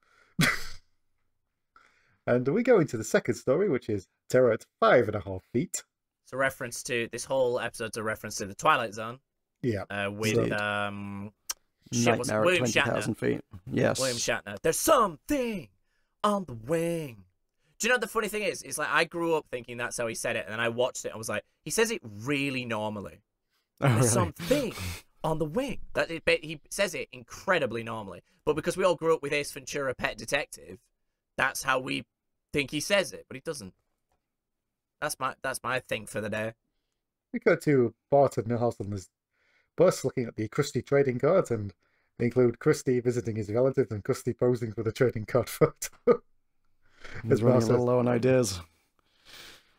And we go into the second story, which is Terror at 5.5 feet. It's a reference to, this whole episode's a reference to the Twilight Zone. Yeah. With Nightmare at William 20,000 Shatner. feet. Yes. William Shatner. There's something on the wing. Do you know what the funny thing is? It's like I grew up thinking that's how he said it, and then I watched it and was like, he says it really normally. Oh, There's really? something on the wing. He says it incredibly normally. But because we all grew up with Ace Ventura, Pet Detective, that's how we think he says it, but he doesn't. That's my thing for the day. We go to Bart and Milhouse on this bus looking at the Krusty trading cards, and they include Krusty visiting his relatives and Krusty posing for the trading card photo. He's running a little low on ideas.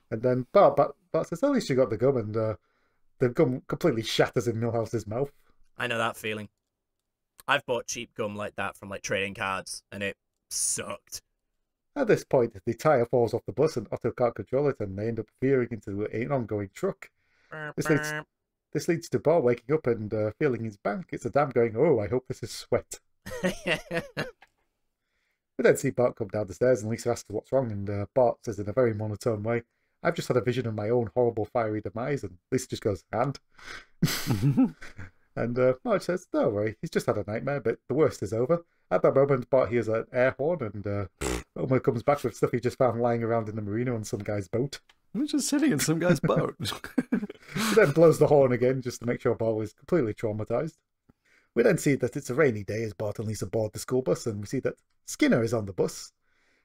And then Bart says, at least you got the gum, and the gum completely shatters in Milhouse's mouth. I know that feeling. I've bought cheap gum like that from like trading cards, and it sucked. At this point, the tyre falls off the bus, and Otto can't control it, and they end up veering into an ongoing truck. This leads to Bart waking up and feeling his back. It's a dam going, oh, I hope this is sweat. We then see Bart come down the stairs, and Lisa asks what's wrong, and Bart says in a very monotone way, I've just had a vision of my own horrible fiery demise, and Lisa just goes, and? And Marge says, don't worry, he's just had a nightmare, but the worst is over. At that moment, Bart hears an air horn, and Homer comes back with stuff he just found lying around in the marina on some guy's boat. I'm just sitting in some guy's boat. He then blows the horn again, just to make sure Bart was completely traumatized. We then see that it's a rainy day as Bart and Lisa board the school bus, and we see that Skinner is on the bus.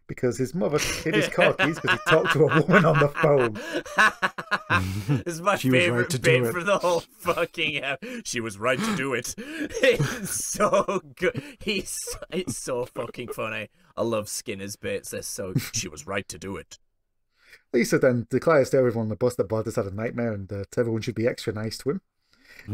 because his mother hid his car keys because he talked to a woman on the phone. This is my She was right favorite to do bit it. for the whole fucking She was right to do it. It's so good. It's so fucking funny. I love Skinner's bits. They're so. She was right to do it. Lisa then declares to everyone on the bus that Bart has had a nightmare and everyone should be extra nice to him.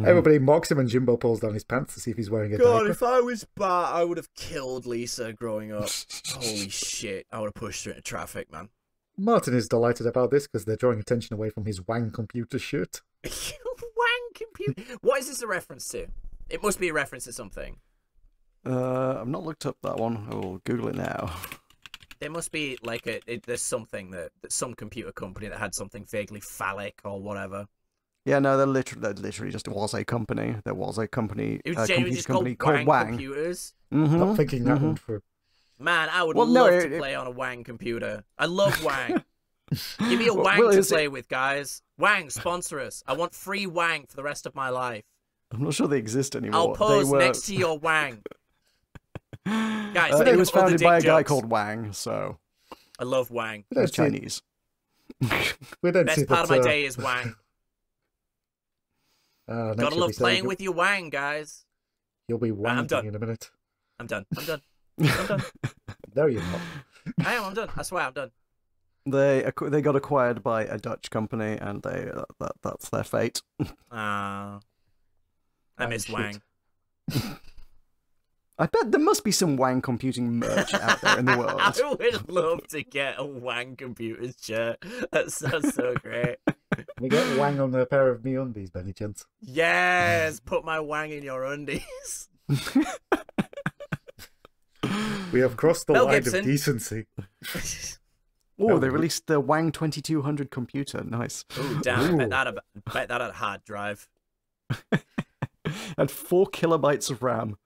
Everybody mocks him and Jimbo pulls down his pants to see if he's wearing a God, diaper. if I was Bart, I would have killed Lisa growing up. Holy shit. I would have pushed her into traffic, man. Martin is delighted about this because they're drawing attention away from his Wang computer shirt. Wang computer. What is this a reference to? It must be a reference to something. I've not looked up that one. I will Google it now. There must be like there's something that some computer company that had something vaguely phallic or whatever. Yeah, no, they're literally just was a company. There was a company, It was genuinely computer just company called called Wang Wang. Computers. Not thinking that one through. Man, I would Well, love no, to play on a Wang computer. I love Wang. Give me a Well, Wang to is play it- with, guys. Wang, sponsor us. I want free Wang for the rest of my life. I'm not sure they exist anymore. I'll pose they were... next to your Wang. Guys, it think was of other founded dick by a guy jokes. called Wang, so I love Wang. We don't he's see- Chinese. We don't see Best part that, of my day is Wang. next Gotta you'll love be saying playing with your Wang, guys. You'll be Right, I'm done. wanking in a minute. I'm done. I'm done. I'm done. No, you're not. I am. I'm done. I swear I'm done. They got acquired by a Dutch company, and that's their fate. I Oh, miss shit. Wang. I bet there must be some Wang computing merch out there in the world. I would love to get a Wang Computers shirt. That sounds so great. We get Wang on a pair of MeUndies, by any chance. Yes, put my Wang in your undies. We have crossed the Mel line Gibson. of decency. Oh, they released the Wang 2200 computer. Nice. Oh damn! Ooh. Bet that had a hard drive. Had 4 kilobytes of RAM.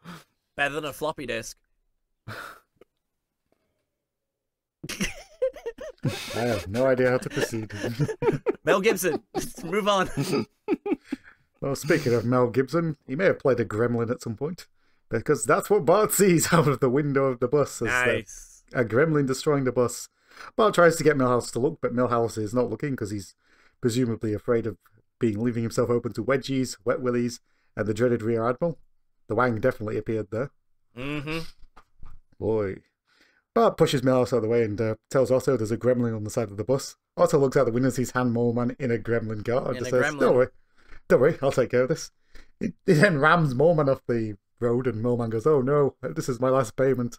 Better than a floppy disk. I have no idea how to proceed. Mel Gibson. Move on. Well, speaking of Mel Gibson, he may have played a gremlin at some point, because that's what Bart sees out of the window of the bus, as Nice. a gremlin destroying the bus. Bart tries to get Milhouse to look, but Milhouse is not looking because he's presumably afraid of leaving himself open to wedgies, wet willies, and the dreaded rear admiral. The Wang definitely appeared there. Mm-hmm. Boy. Bart pushes Milhouse out of the way and tells Otto there's a gremlin on the side of the bus. Otto looks out the window and sees Han Moleman in a gremlin car and In just a says, gremlin. Don't worry, I'll take care of this. He then rams Moleman off the road and Moleman goes, oh no, this is my last payment.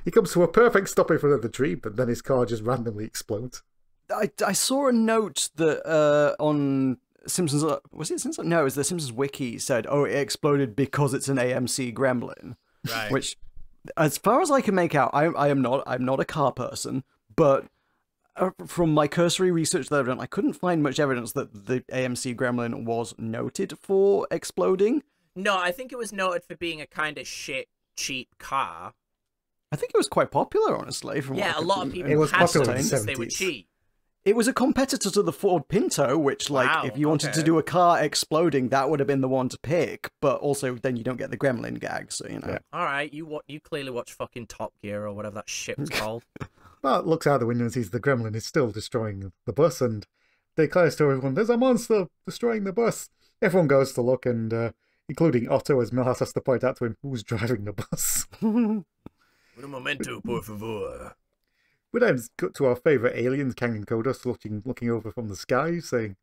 He comes to a perfect stop in front of the tree, but then his car just randomly explodes. I saw a note that on Simpsons, was it Simpsons? No, it was the Simpsons wiki said, oh, it exploded because it's an AMC gremlin. Right. Which, as far as I can make out, I'm not a car person, but from my cursory research that I've done, I couldn't find much evidence that the AMC gremlin was noted for exploding. No, I think it was noted for being a kind of shit, cheap car. I think it was quite popular, honestly. From Yeah, what I a could- lot of people It was had popular them in the because they were 70s. cheap. It was a competitor to the Ford Pinto, which, like, Wow, if you wanted to okay. do a car exploding, that would have been the one to pick. But also, then you don't get the gremlin gag, so, you know. Yeah. All right, you clearly watch fucking Top Gear or whatever that shit was called. Bart looks out the window and sees the gremlin is still destroying the bus and declares to everyone, there's a monster destroying the bus. Everyone goes to look and, including Otto, as Milhouse has to point out to him who's driving the bus. Un momento, por favor. We then cut to our favourite aliens, Kang and Kodos, looking over from the sky, saying,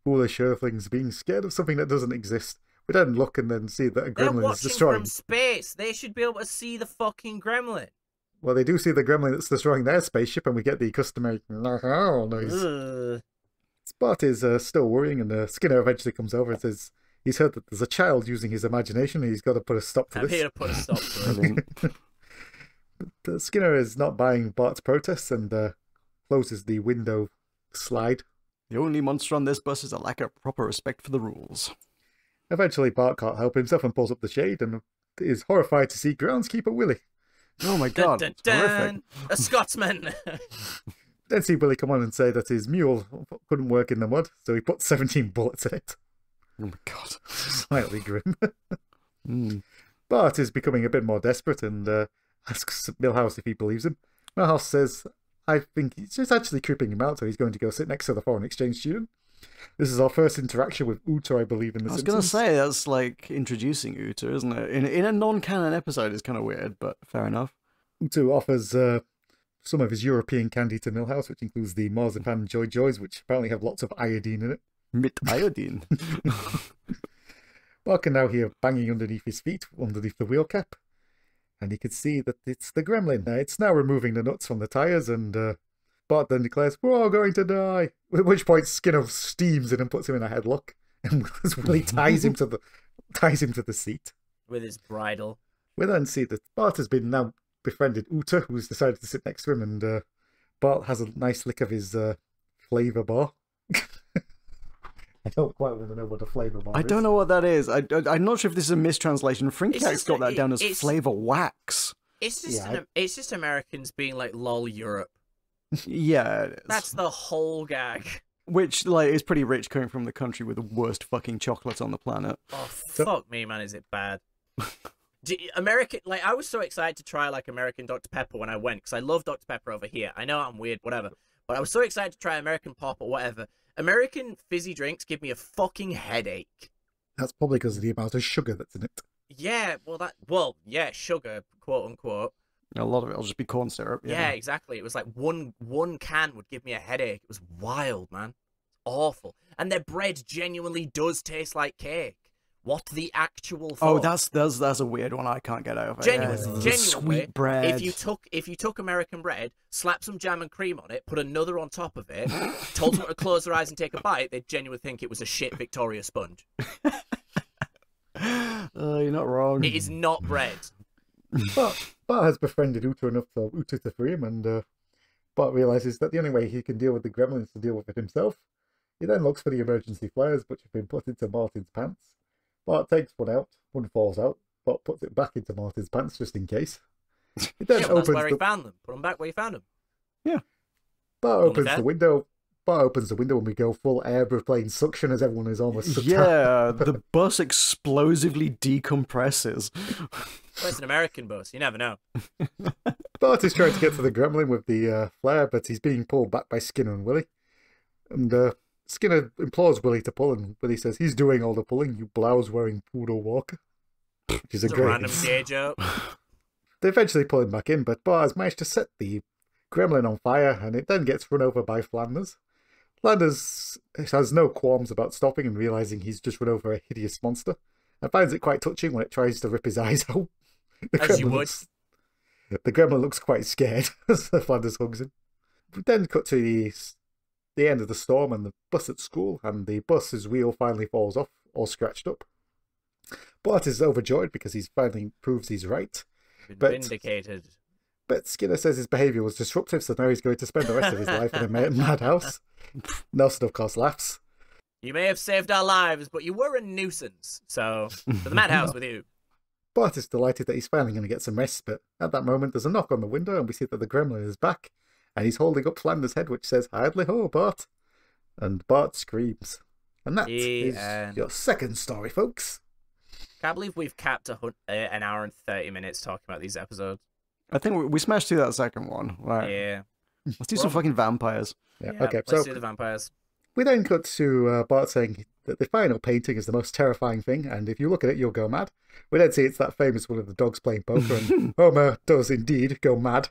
foolish earthlings being scared of something that doesn't exist. We then look and then see that a They're gremlin is watching destroying. from space. They should be able to see the fucking gremlin. Well, they do see the gremlin that's destroying their spaceship, and we get the customary noise. Ugh. Bart is still worrying, and Skinner eventually comes over and says he's heard that there's a child using his imagination, and he's got to put a stop to I'm this. here to put a stop to it. Skinner is not buying Bart's protests and closes the window slide. The only monster on this bus is a lack of proper respect for the rules. Eventually, Bart can't help himself and pulls up the shade and is horrified to see groundskeeper Willie. Oh my Dun, god, dun, it's horrific. dun. A Scotsman. Then see Willie come on and say that his mule couldn't work in the mud, so he put 17 bullets in it. Oh my god. Slightly grim. Mm. Bart is becoming a bit more desperate and asks Milhouse if he believes him. Milhouse says, I think he's just actually creeping him out, so he's going to go sit next to the foreign exchange student. This is our first interaction with Uta, I believe, in The Simpsons. I was going to say, that's like introducing Uta, isn't it? In a non-canon episode, it's kind of weird, but fair enough. Uta offers some of his European candy to Milhouse, which includes the marzipan Joy Joys, which apparently have lots of iodine in it. Mit iodine. Bart can now hear banging underneath his feet, underneath the wheel cap, and he can see that it's the gremlin. It's now removing the nuts from the tyres, and Bart then declares, "We're all going to die." At which point Skinner steams in and puts him in a headlock, and Willie ties him to the seat with his bridle. We then see that Bart has been now befriended Uta, who's decided to sit next to him, and Bart has a nice lick of his flavour bar. I don't quite want to know what a flavour bar is. I don't know what that is. I'm not sure if this is a mistranslation. Frinkiak's got that down as flavour wax. It's just Americans being like, lol, Europe. Yeah, it is. That's the whole gag. Which, like, is pretty rich coming from the country with the worst fucking chocolate on the planet. Oh, fuck me, man, is it bad. American, like, I was so excited to try, like, American Dr. Pepper when I went, because I love Dr. Pepper over here. I know I'm weird, whatever. But I was so excited to try American Pop or whatever. American fizzy drinks give me a fucking headache. That's probably because of the amount of sugar that's in it. Yeah, yeah, sugar, quote unquote. A lot of it will just be corn syrup. Yeah, exactly. It was like one can would give me a headache. It was wild, man. Awful. And their bread genuinely does taste like cake. What the actual fuck? Oh, that's a weird one I can't get over. Genuinely, sweet bread. If you took American bread, slap some jam and cream on it, put another on top of it, told them to close their eyes and take a bite, they'd genuinely think it was a shit Victoria sponge. You're not wrong. It is not bread. Bart has befriended Uta enough for Uta to free him, and Bart realizes that the only way he can deal with the gremlin is to deal with it himself. He then looks for the emergency flares, which have been put into Martin's pants. Bart takes one out, one falls out. Bart puts it back into Martin's pants just in case. He then that's where he found them. Put them back where you found them. Yeah. Bart opens the window. Bart opens the window and we go full airplane suction as everyone is almost sucked out. The bus explosively decompresses. Well, it's an American bus. You never know. Bart is trying to get to the gremlin with the flare, but he's being pulled back by Skinner and Willie. And Skinner implores Willie to pull, and Willie says he's doing all the pulling, you blouse-wearing poodle walker. Which is a random gay joke. They eventually pull him back in, but Bart has managed to set the gremlin on fire, and it then gets run over by Flanders. Flanders has no qualms about stopping and realising he's just run over a hideous monster, and finds it quite touching when it tries to rip his eyes out. As you would. The gremlin looks quite scared as Flanders hugs him. We then cut to the end of the storm and the bus at school, and the bus's wheel finally falls off, all scratched up. Bart is overjoyed because he's finally proves he's right. Vindicated. But Skinner says his behaviour was disruptive, so now he's going to spend the rest of his life in a madhouse. Nelson, of course, laughs. You may have saved our lives, but you were a nuisance, so to the madhouse with you. Bart is delighted that he's finally going to get some rest, but at that moment there's a knock on the window and we see that the gremlin is back, and he's holding up Flanders' head, which says, "Idly ho, Bart." And Bart screams. And that is your second story, folks. Can't believe we've capped an hour and 30 minutes talking about these episodes. I think we smashed through that second one. Right. Yeah. Let's do some fucking vampires. Yeah, okay, let's do the vampires. We then cut to Bart saying that the final painting is the most terrifying thing, and if you look at it, you'll go mad. We then see it's that famous one of the dogs playing poker, and Homer does indeed go mad.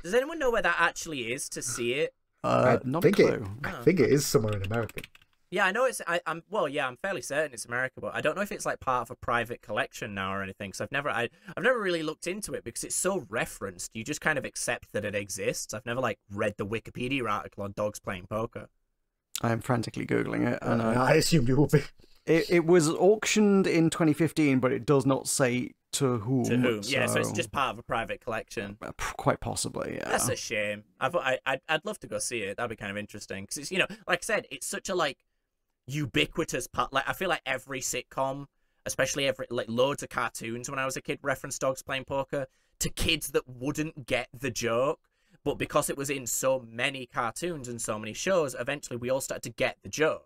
Does anyone know where that actually is to see it? Not a clue. I think it is somewhere in America. Yeah, I know it's. I'm fairly certain it's America, but I don't know if it's like part of a private collection now or anything. So I've never really looked into it because it's so referenced. You just kind of accept that it exists. I've never like read the Wikipedia article on dogs playing poker. I am frantically googling it, and I assumed you will be. It was auctioned in 2015, but it does not say to whom. To whom? Yeah, so it's just part of a private collection. Quite possibly, yeah. That's a shame. I'd love to go see it. That'd be kind of interesting because it's, you know, like I said, it's such a like ubiquitous part. Like I feel like every sitcom, especially loads of cartoons when I was a kid, referenced dogs playing poker to kids that wouldn't get the joke. But because it was in so many cartoons and so many shows, eventually we all started to get the joke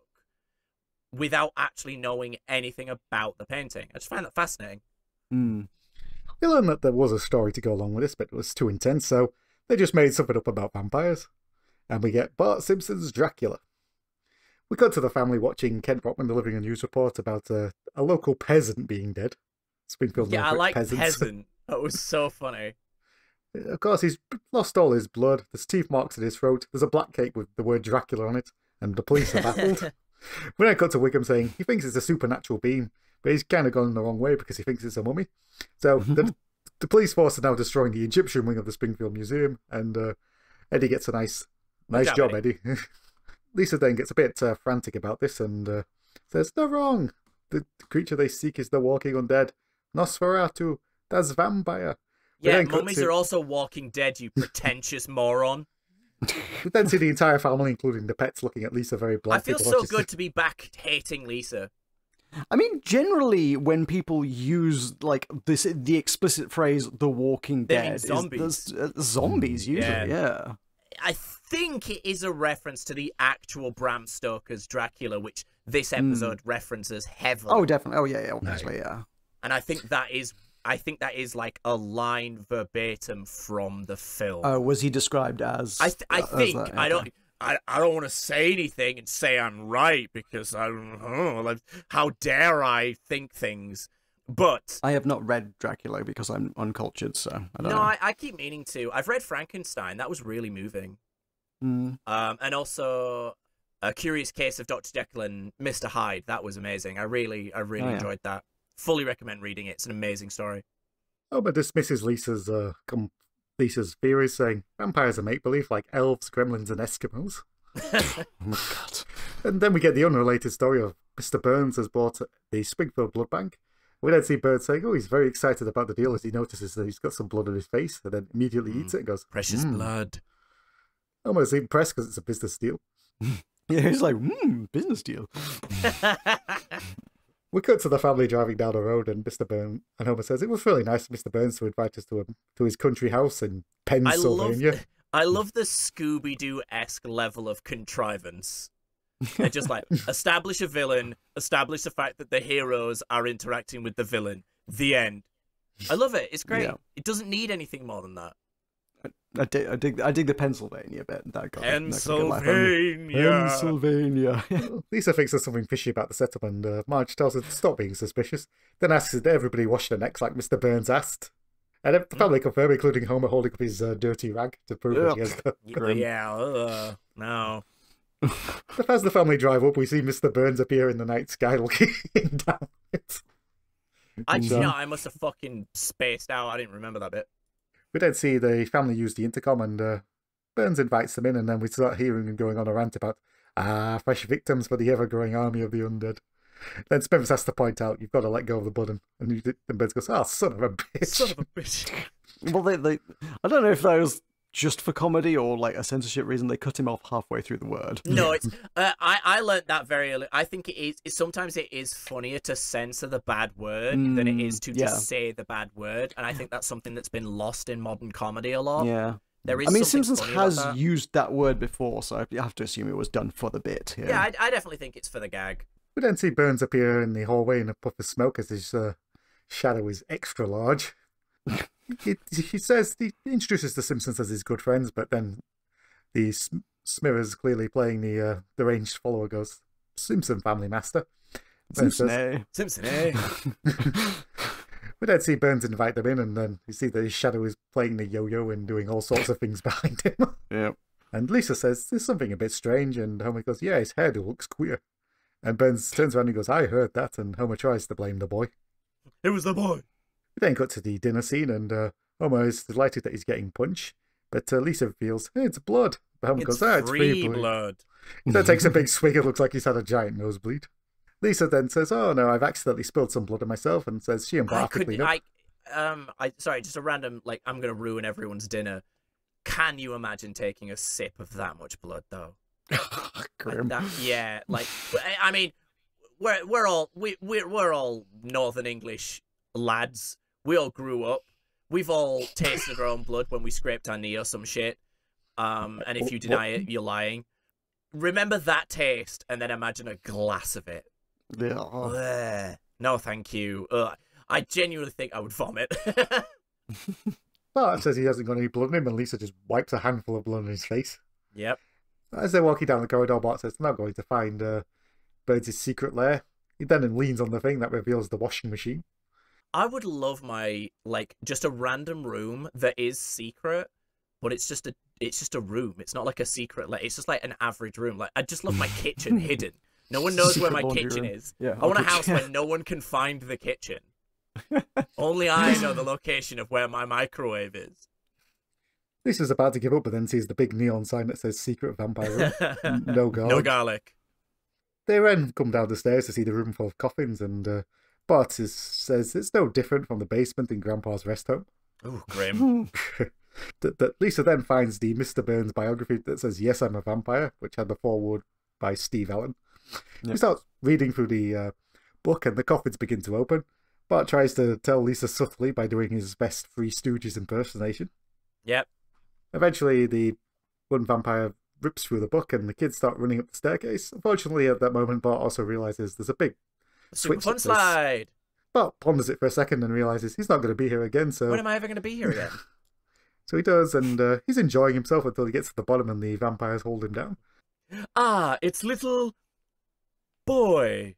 without actually knowing anything about the painting. I just find that fascinating. We learned that there was a story to go along with this, but it was too intense, so They just made something up about vampires. And we get Bart Simpson's Dracula. We cut to the family watching Kent Brockman delivering a news report about a local peasant being dead. Springfield, Yeah, I Norfolk like peasants. peasant. That was so funny. Of course, he's lost all his blood. There's teeth marks in his throat. There's a black cake with the word Dracula on it. And the police are baffled. We then cut to Wickham saying he thinks it's a supernatural being, but he's kind of gone the wrong way because he thinks it's a mummy. So the police force are now destroying the Egyptian wing of the Springfield Museum, and Eddie gets a nice job, Eddie. Lisa then gets a bit frantic about this and says, "They're wrong. The creature they seek is the walking undead. Nosferatu, that's vampire." Yeah, mummies are also walking dead, you pretentious moron. We then see the entire family, including the pets, looking at Lisa very blankly. I feel so good to be back hating Lisa. I mean, generally, when people use like the explicit phrase "the Walking They mean Dead," zombies. Zombies usually, yeah. I think it is a reference to the actual Bram Stoker's Dracula, which this episode references heavily. Oh, definitely. Oh, yeah, obviously, yeah. And I think that is like a line verbatim from the film. Was he described as? I think that? Okay. I don't want to say anything and say I'm right because I don't know. Like, how dare I think things? But I have not read Dracula because I'm uncultured, so I don't know. I keep meaning to. I've read Frankenstein. That was really moving. And also A Curious Case of Dr. Jekyll and Mr. Hyde. That was amazing. I really enjoyed that. Fully recommend reading it. It's an amazing story. Homer dismisses Lisa's theories, saying vampires are make-believe like elves, gremlins, and Eskimos. Oh my God. And then we get the unrelated story of Mr. Burns has bought the Springfield Blood Bank. We then see Burns saying, oh, he's very excited about the deal as he notices that he's got some blood on his face, and then immediately eats it and goes, precious blood. Homer's impressed because it's a business deal. Yeah, he's like, business deal. We cut to the family driving down the road, and Mr. Burns and Homer says it was really nice of Mr. Burns to invite us to his country house in Pennsylvania. I love the Scooby-Doo-esque level of contrivance. They're just like, establish a villain, establish the fact that the heroes are interacting with the villain. The end. I love it. It's great. Yeah. It doesn't need anything more than that. I dig the Pennsylvania bit. Pennsylvania. Lisa thinks there's something fishy about the setup, and Marge tells her to stop being suspicious. Then asks if everybody washed their necks like Mr. Burns asked. And the family confirm, including Homer holding up his dirty rag to prove that he has the... No. As the family drive up, we see Mr. Burns appear in the night sky looking down it. I must have fucking spaced out. I didn't remember that bit. We then see the family use the intercom, and Burns invites them in, and then we start hearing him going on a rant about, fresh victims for the ever-growing army of the undead. Then Smithers has to point out, you've got to let go of the button. And Burns goes, son of a bitch. Son of a bitch. Well, they I don't know if that was just for comedy or like a censorship reason. They cut him off halfway through the word. No, it's I learned that very early. I think sometimes it is funnier to censor the bad word than it is to just say the bad word, and I think that's something that's been lost in modern comedy a lot. Yeah. There is Simpsons has used that word before, so you have to assume it was done for the bit. Yeah, I definitely think it's for the gag. We then see Burns appear in the hallway in a puff of smoke as his shadow is extra large. He says he introduces the Simpsons as his good friends, but then the Smithers, clearly playing the ranged follower, goes, Simpson family master. Simpson, We then see Burns invite them in, and then you see that his shadow is playing the yo-yo and doing all sorts of things behind him. Yeah. And Lisa says, there's something a bit strange, and Homer goes, yeah, his hairdo looks queer. And Burns turns around and goes, I heard that, and Homer tries to blame the boy. It was the boy. We then cut to the dinner scene, and Homer is delighted that he's getting punch, but Lisa feels, hey, it's blood. But Homer goes, it's free blood. He then takes a big swig, it looks like he's had a giant nosebleed. Lisa then says, oh no, I've accidentally spilled some blood on myself, and says she and Bart have to clean up. Sorry, just a random, like, I'm going to ruin everyone's dinner. Can you imagine taking a sip of that much blood, though? Grim. I mean, we're all Northern English lads. We all grew up. We've all tasted our own blood when we scraped our knee or some shit. And if you deny it, you're lying. Remember that taste, and then imagine a glass of it. Yeah. No, thank you. I genuinely think I would vomit. Bart says he hasn't got any blood in him, and Lisa just wipes a handful of blood on his face. Yep. As they're walking down the corridor, Bart says, "I'm not going to find Burns' secret lair." He then leans on the thing that reveals the washing machine. I would love my, like, just a random room that is secret, but it's just a room. It's not like a secret lair. It's just like an average room. Like, I just love my kitchen hidden. No one knows where my kitchen is. Yeah, I want a house where no one can find the kitchen. Only I know the location of where my microwave is. Lisa's about to give up, but then sees the big neon sign that says "Secret Vampire Room." No garlic. No garlic. They then come down the stairs to see the room full of coffins, and Bart says it's no different from the basement in Grandpa's rest home. Ooh, grim. that Lisa then finds the Mr. Burns biography that says "Yes, I'm a Vampire," which had the foreword by Steve Allen. Yep. He starts reading through the book, and the coffins begin to open. Bart tries to tell Lisa subtly by doing his best Three Stooges impersonation. Yep. Eventually, the one vampire rips through the book, and the kids start running up the staircase. Unfortunately, at that moment, Bart also realizes there's a big Super switch. fun slide. Bart ponders it for a second and realizes he's not going to be here again. So When am I ever going to be here again? So he does, and he's enjoying himself until he gets to the bottom and the vampires hold him down. Ah, it's little boy.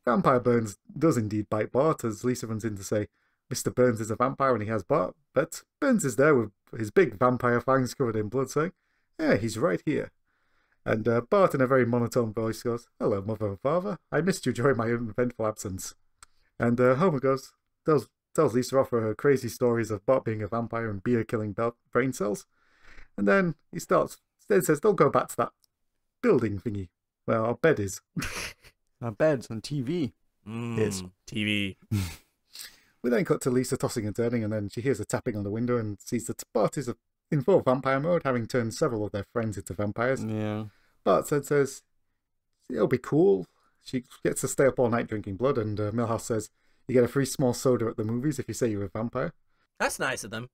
Vampire Burns does indeed bite Bart, as Lisa runs in to say Mr. Burns is a vampire and he has Bart, but Burns is there with his big vampire fangs covered in blood, saying, "Yeah, he's right here." And Bart, in a very monotone voice, goes, "Hello, Mother and Father. I missed you during my uneventful absence." And Homer tells Lisa off for her crazy stories of Bart being a vampire and beer killing brain cells. And then he says, "Don't go back to that building thingy where our bed is." Our beds and TV. Yes. TV. We then cut to Lisa tossing and turning, and then she hears a tapping on the window and sees that Bart is in full vampire mode, having turned several of their friends into vampires. Yeah. Bart says, "It'll be cool." She gets to stay up all night drinking blood, and Milhouse says, "You get a free small soda at the movies if you say you're a vampire." That's nice of them.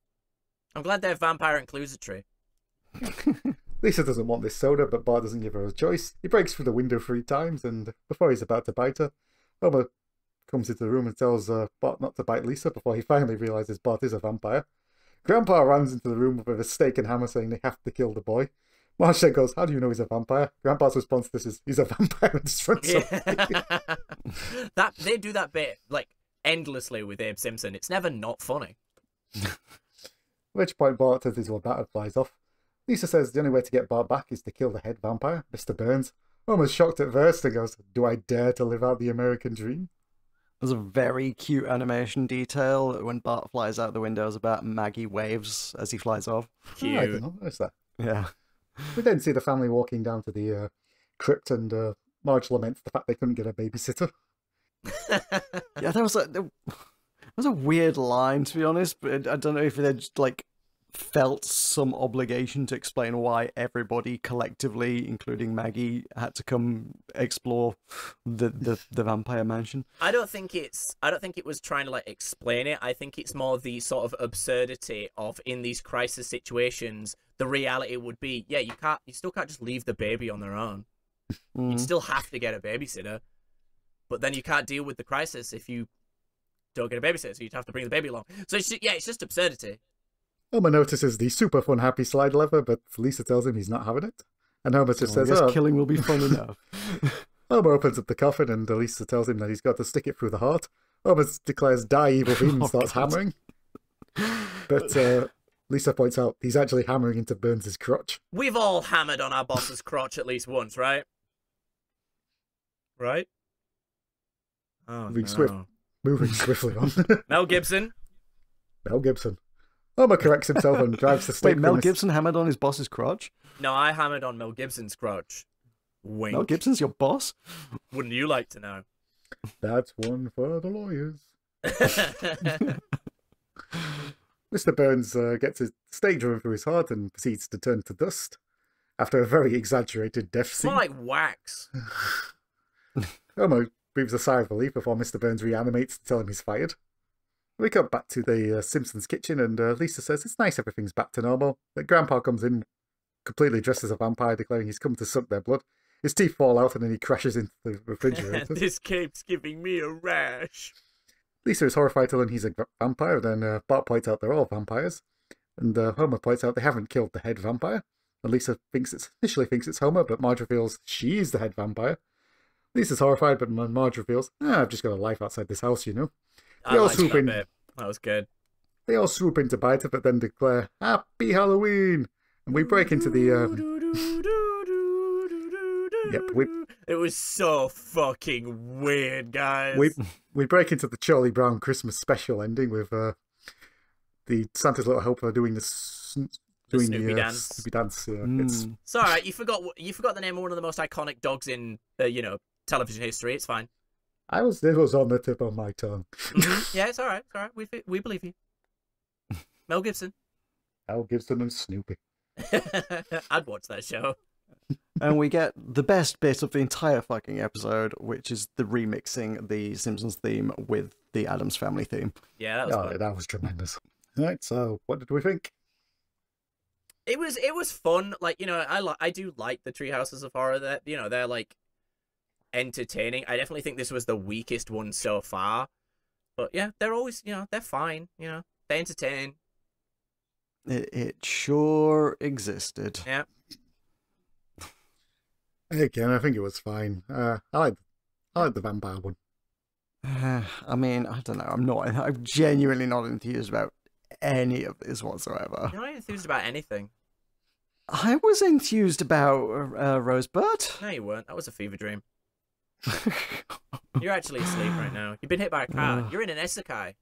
I'm glad they're vampire inclusatory. Lisa doesn't want this soda, but Bart doesn't give her a choice. He breaks through the window 3 times, and before he's about to bite her, Homer comes into the room and tells Bart not to bite Lisa before he finally realizes Bart is a vampire. Grandpa runs into the room with a stake and hammer, saying they have to kill the boy. Marge then goes, "How do you know he's a vampire?" Grandpa's response to this is, "He's a vampire," and just runs away. They do that bit like endlessly with Abe Simpson. It's never not funny. At which point Bart says his battle flies off. Lisa says the only way to get Bart back is to kill the head vampire, Mr. Burns. Homer's shocked at first and goes, "Do I dare to live out the American dream?" There's a very cute animation detail when Bart flies out the windows about Maggie waves as he flies off. Cute. Oh, I didn't notice that. Yeah. We then see the family walking down to the crypt, and Marge laments the fact they couldn't get a babysitter. Yeah, that was a weird line, to be honest, but I don't know if they just, like, felt some obligation to explain why everybody collectively, including Maggie, had to come explore the vampire mansion. I don't think it was trying to like explain it. I think it's more the sort of absurdity of, in these crisis situations, the reality would be, yeah, you still can't just leave the baby on their own. You'd still have to get a babysitter. But then you can't deal with the crisis if you don't get a babysitter, so you'd have to bring the baby along. So it's just absurdity. Homer notices the super fun happy slide lever, but Lisa tells him he's not having it. And Homer just says, killing will be fun enough. Homer opens up the coffin, and Lisa tells him that he's got to stick it through the heart. Homer declares, "Die, evil being," and starts hammering. But Lisa points out he's actually hammering into Burns' crotch. We've all hammered on our boss's crotch at least once, right? Right? Oh, Moving swiftly on. Mel Gibson. Mel Gibson. Homer corrects himself and drives the stake. Wait, Mel Gibson hammered on his boss's crotch? No, I hammered on Mel Gibson's crotch. Wink. Mel Gibson's your boss? Wouldn't you like to know? That's one for the lawyers. Mr. Burns gets his stake driven through his heart and proceeds to turn to dust after a very exaggerated death scene. More like wax. Homer breathes a sigh of relief before Mr. Burns reanimates to tell him he's fired. We cut back to the Simpsons kitchen, and Lisa says it's nice everything's back to normal. But Grandpa comes in completely dressed as a vampire, declaring he's come to suck their blood. His teeth fall out, and then he crashes into the refrigerator. This keeps giving me a rash. Lisa is horrified to learn he's a vampire. Then Bart points out they're all vampires. And Homer points out they haven't killed the head vampire. And Lisa initially thinks it's Homer, but Marge reveals she's the head vampire. Lisa's horrified, but Marge reveals, I've just got a life outside this house, you know. I liked that bit. That was good. They all swoop in to bite her, but then declare, Happy Halloween! And we break into the... It was so fucking weird, guys. We break into the Charlie Brown Christmas special ending with the Santa's Little Helper doing the Snoopy dance. Snoopy dance. It's alright. You forgot the name of one of the most iconic dogs in television history. It's fine. It was on the tip of my tongue. Yeah, it's alright. It's alright. We believe you. Mel Gibson. Mel Gibson and Snoopy. I'd watch that show. And we get the best bit of the entire fucking episode, which is the remixing the Simpsons theme with the Addams Family theme. Yeah, that was fun. That was tremendous. Right, so what did we think? It was fun. Like, I do like the Tree Houses of Horror. That they're like entertaining. I definitely think this was the weakest one so far. But yeah, they're always they're fine. They entertain. It sure existed. Yeah. Again, I think it was fine. I like the vampire one. I mean, I don't know. I'm genuinely not enthused about any of this whatsoever. You're not enthused about anything. I was enthused about Rosebud. No, you weren't. That was a fever dream. You're actually asleep right now. You've been hit by a car. You're in an isekai.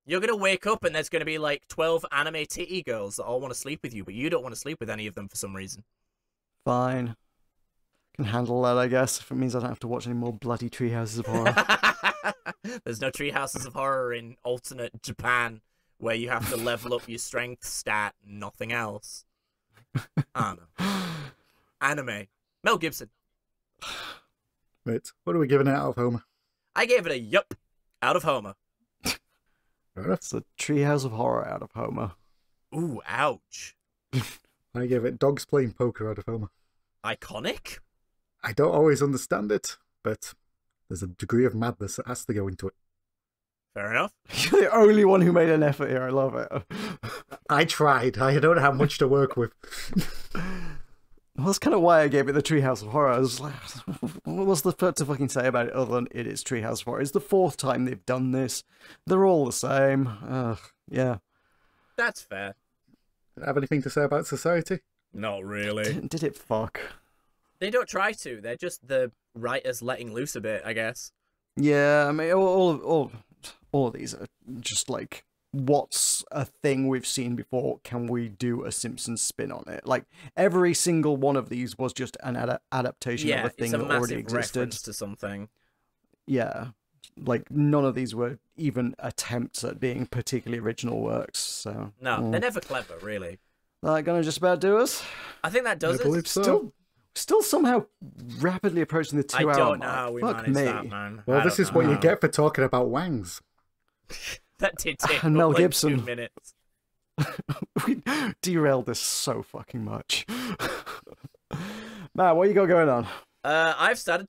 You're going to wake up and there's going to be like 12 anime titty girls that all want to sleep with you, but you don't want to sleep with any of them for some reason. Fine. Can handle that, I guess, if it means I don't have to watch any more bloody Treehouses of Horror. There's no Treehouses of Horror in alternate Japan where you have to level up your strength stat and nothing else. I don't know. Anime. Mel Gibson. Right, what are we giving it out of Homer? I gave it a yup out of Homer. It's a Treehouse of Horror out of Homer. Ooh, ouch. I gave it dogs playing poker out of Homer. Iconic? I don't always understand it, but there's a degree of madness that has to go into it. Fair enough. You're the only one who made an effort here. I love it. I tried. I don't have much to work with. Well, that's kind of why I gave it the Treehouse of Horror. I was like, what's the to fucking say about it other than it is Treehouse of Horror? It's the fourth time they've done this. They're all the same. Yeah. That's fair. Have anything to say about society? Not really. Did it fuck? They don't try to. They're just the writers letting loose a bit, I guess. Yeah, I mean, all of these are just like, what's a thing we've seen before? Can we do a Simpsons spin on it? Like, every single one of these was just an adaptation of a thing that already existed. Reference to something. Yeah. Like, none of these were even attempts at being particularly original works, so... No, they're never clever, really. That gonna just about do us? I think that does I believe it. so. Still somehow rapidly approaching the 2 hour mark. I don't know how we managed that, man. Well, this is what you get for talking about wangs. That did take And Mel like Gibson. 2 minutes. We derailed this so fucking much. Matt, what you got going on? I've started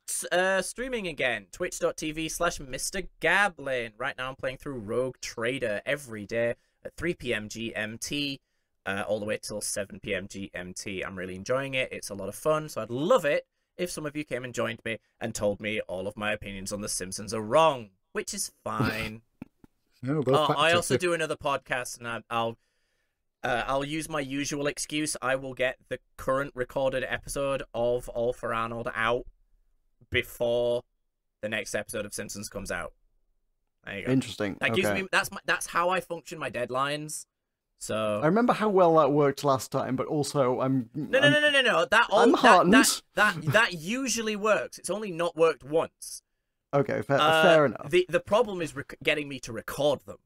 streaming again. Twitch.tv/Mr. Gablin. Right now I'm playing through Rogue Trader every day at 3 p.m. GMT, all the way till 7 p.m. GMT. I'm really enjoying it. It's a lot of fun, so I'd love it if some of you came and joined me and told me all of my opinions on The Simpsons are wrong, which is fine. No, I also do another podcast, and I'll use my usual excuse. I will get the current recorded episode of All for Arnold out before the next episode of Simpsons comes out. There you go. Interesting. That gives me that's how I function my deadlines. So I remember how well that worked last time, but also I'm I'm heartened. That usually works. It's only not worked once. Okay, fair enough. The problem is getting me to record them.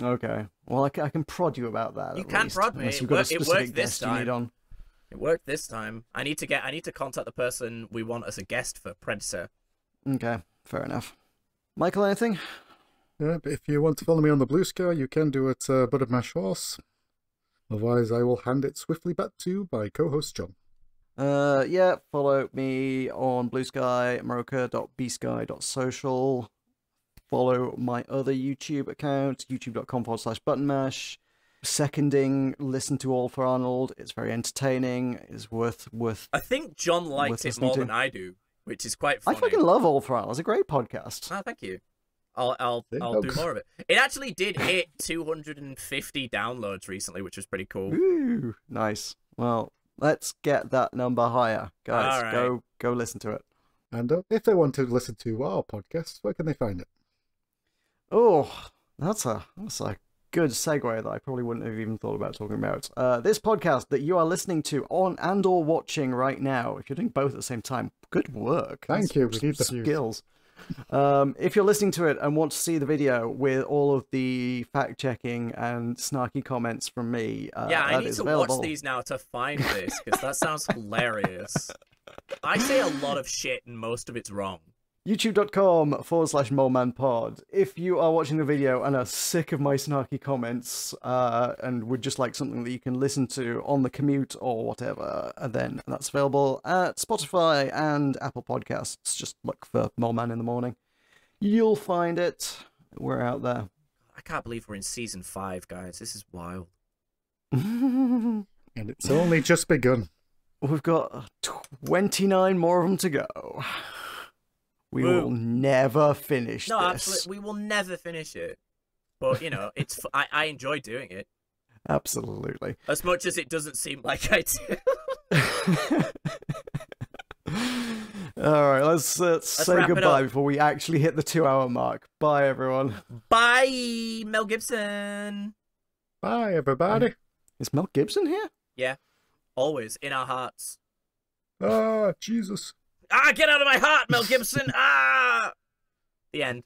Okay, well I can prod you about that. You can prod me. Unless you've got a specific guest you need on. It worked this time. I need to contact the person we want as a guest for Predator. Okay, fair enough. Michael, anything? Yeah, but if you want to follow me on the Blue Sky, you can do it Bud of Mash Horse. Otherwise, I will hand it swiftly back to my co-host John. Yeah, follow me on Blue Sky, Maroka.bsky.social. follow my other YouTube account, youtube.com/buttonmash. Seconding, listen to All for Arnold. It's very entertaining. It's worth. I think John liked it more than I do, which is quite funny. I fucking love All for Arnold. It's a great podcast. Oh, thank you. I'll do more of it. It actually did hit 250 downloads recently, which was pretty cool. Ooh, nice. Well, let's get that number higher, guys. Right. Go listen to it. And if they want to listen to our podcast, where can they find it? Oh, that's a good segue that I probably wouldn't have even thought about talking about. This podcast that you are listening to on and or watching right now, if you're doing both at the same time, good work. Thank you. We need the skills. If you're listening to it and want to see the video with all of the fact-checking and snarky comments from me, I need to available. watch these now to find this, because that sounds hilarious. I say a lot of shit and most of it's wrong. youtube.com/molemanpod. If you are watching the video and are sick of my snarky comments and would just like something that you can listen to on the commute or whatever, then that's available at Spotify and Apple Podcasts. Just look for Moleman in the Morning. You'll find it. We're out there. I can't believe we're in season 5, guys. This is wild. And it's only just begun. We've got 29 more of them to go. We will never finish this. No, absolutely. We will never finish it. But, you know, I enjoy doing it. Absolutely. As much as it doesn't seem like I do. All right, let's say goodbye before we actually hit the 2-hour mark. Bye, everyone. Bye, Mel Gibson. Bye, everybody. Is Mel Gibson here? Yeah. Always in our hearts. Ah, Jesus. Ah, get out of my heart, Mel Gibson! Ah! The end.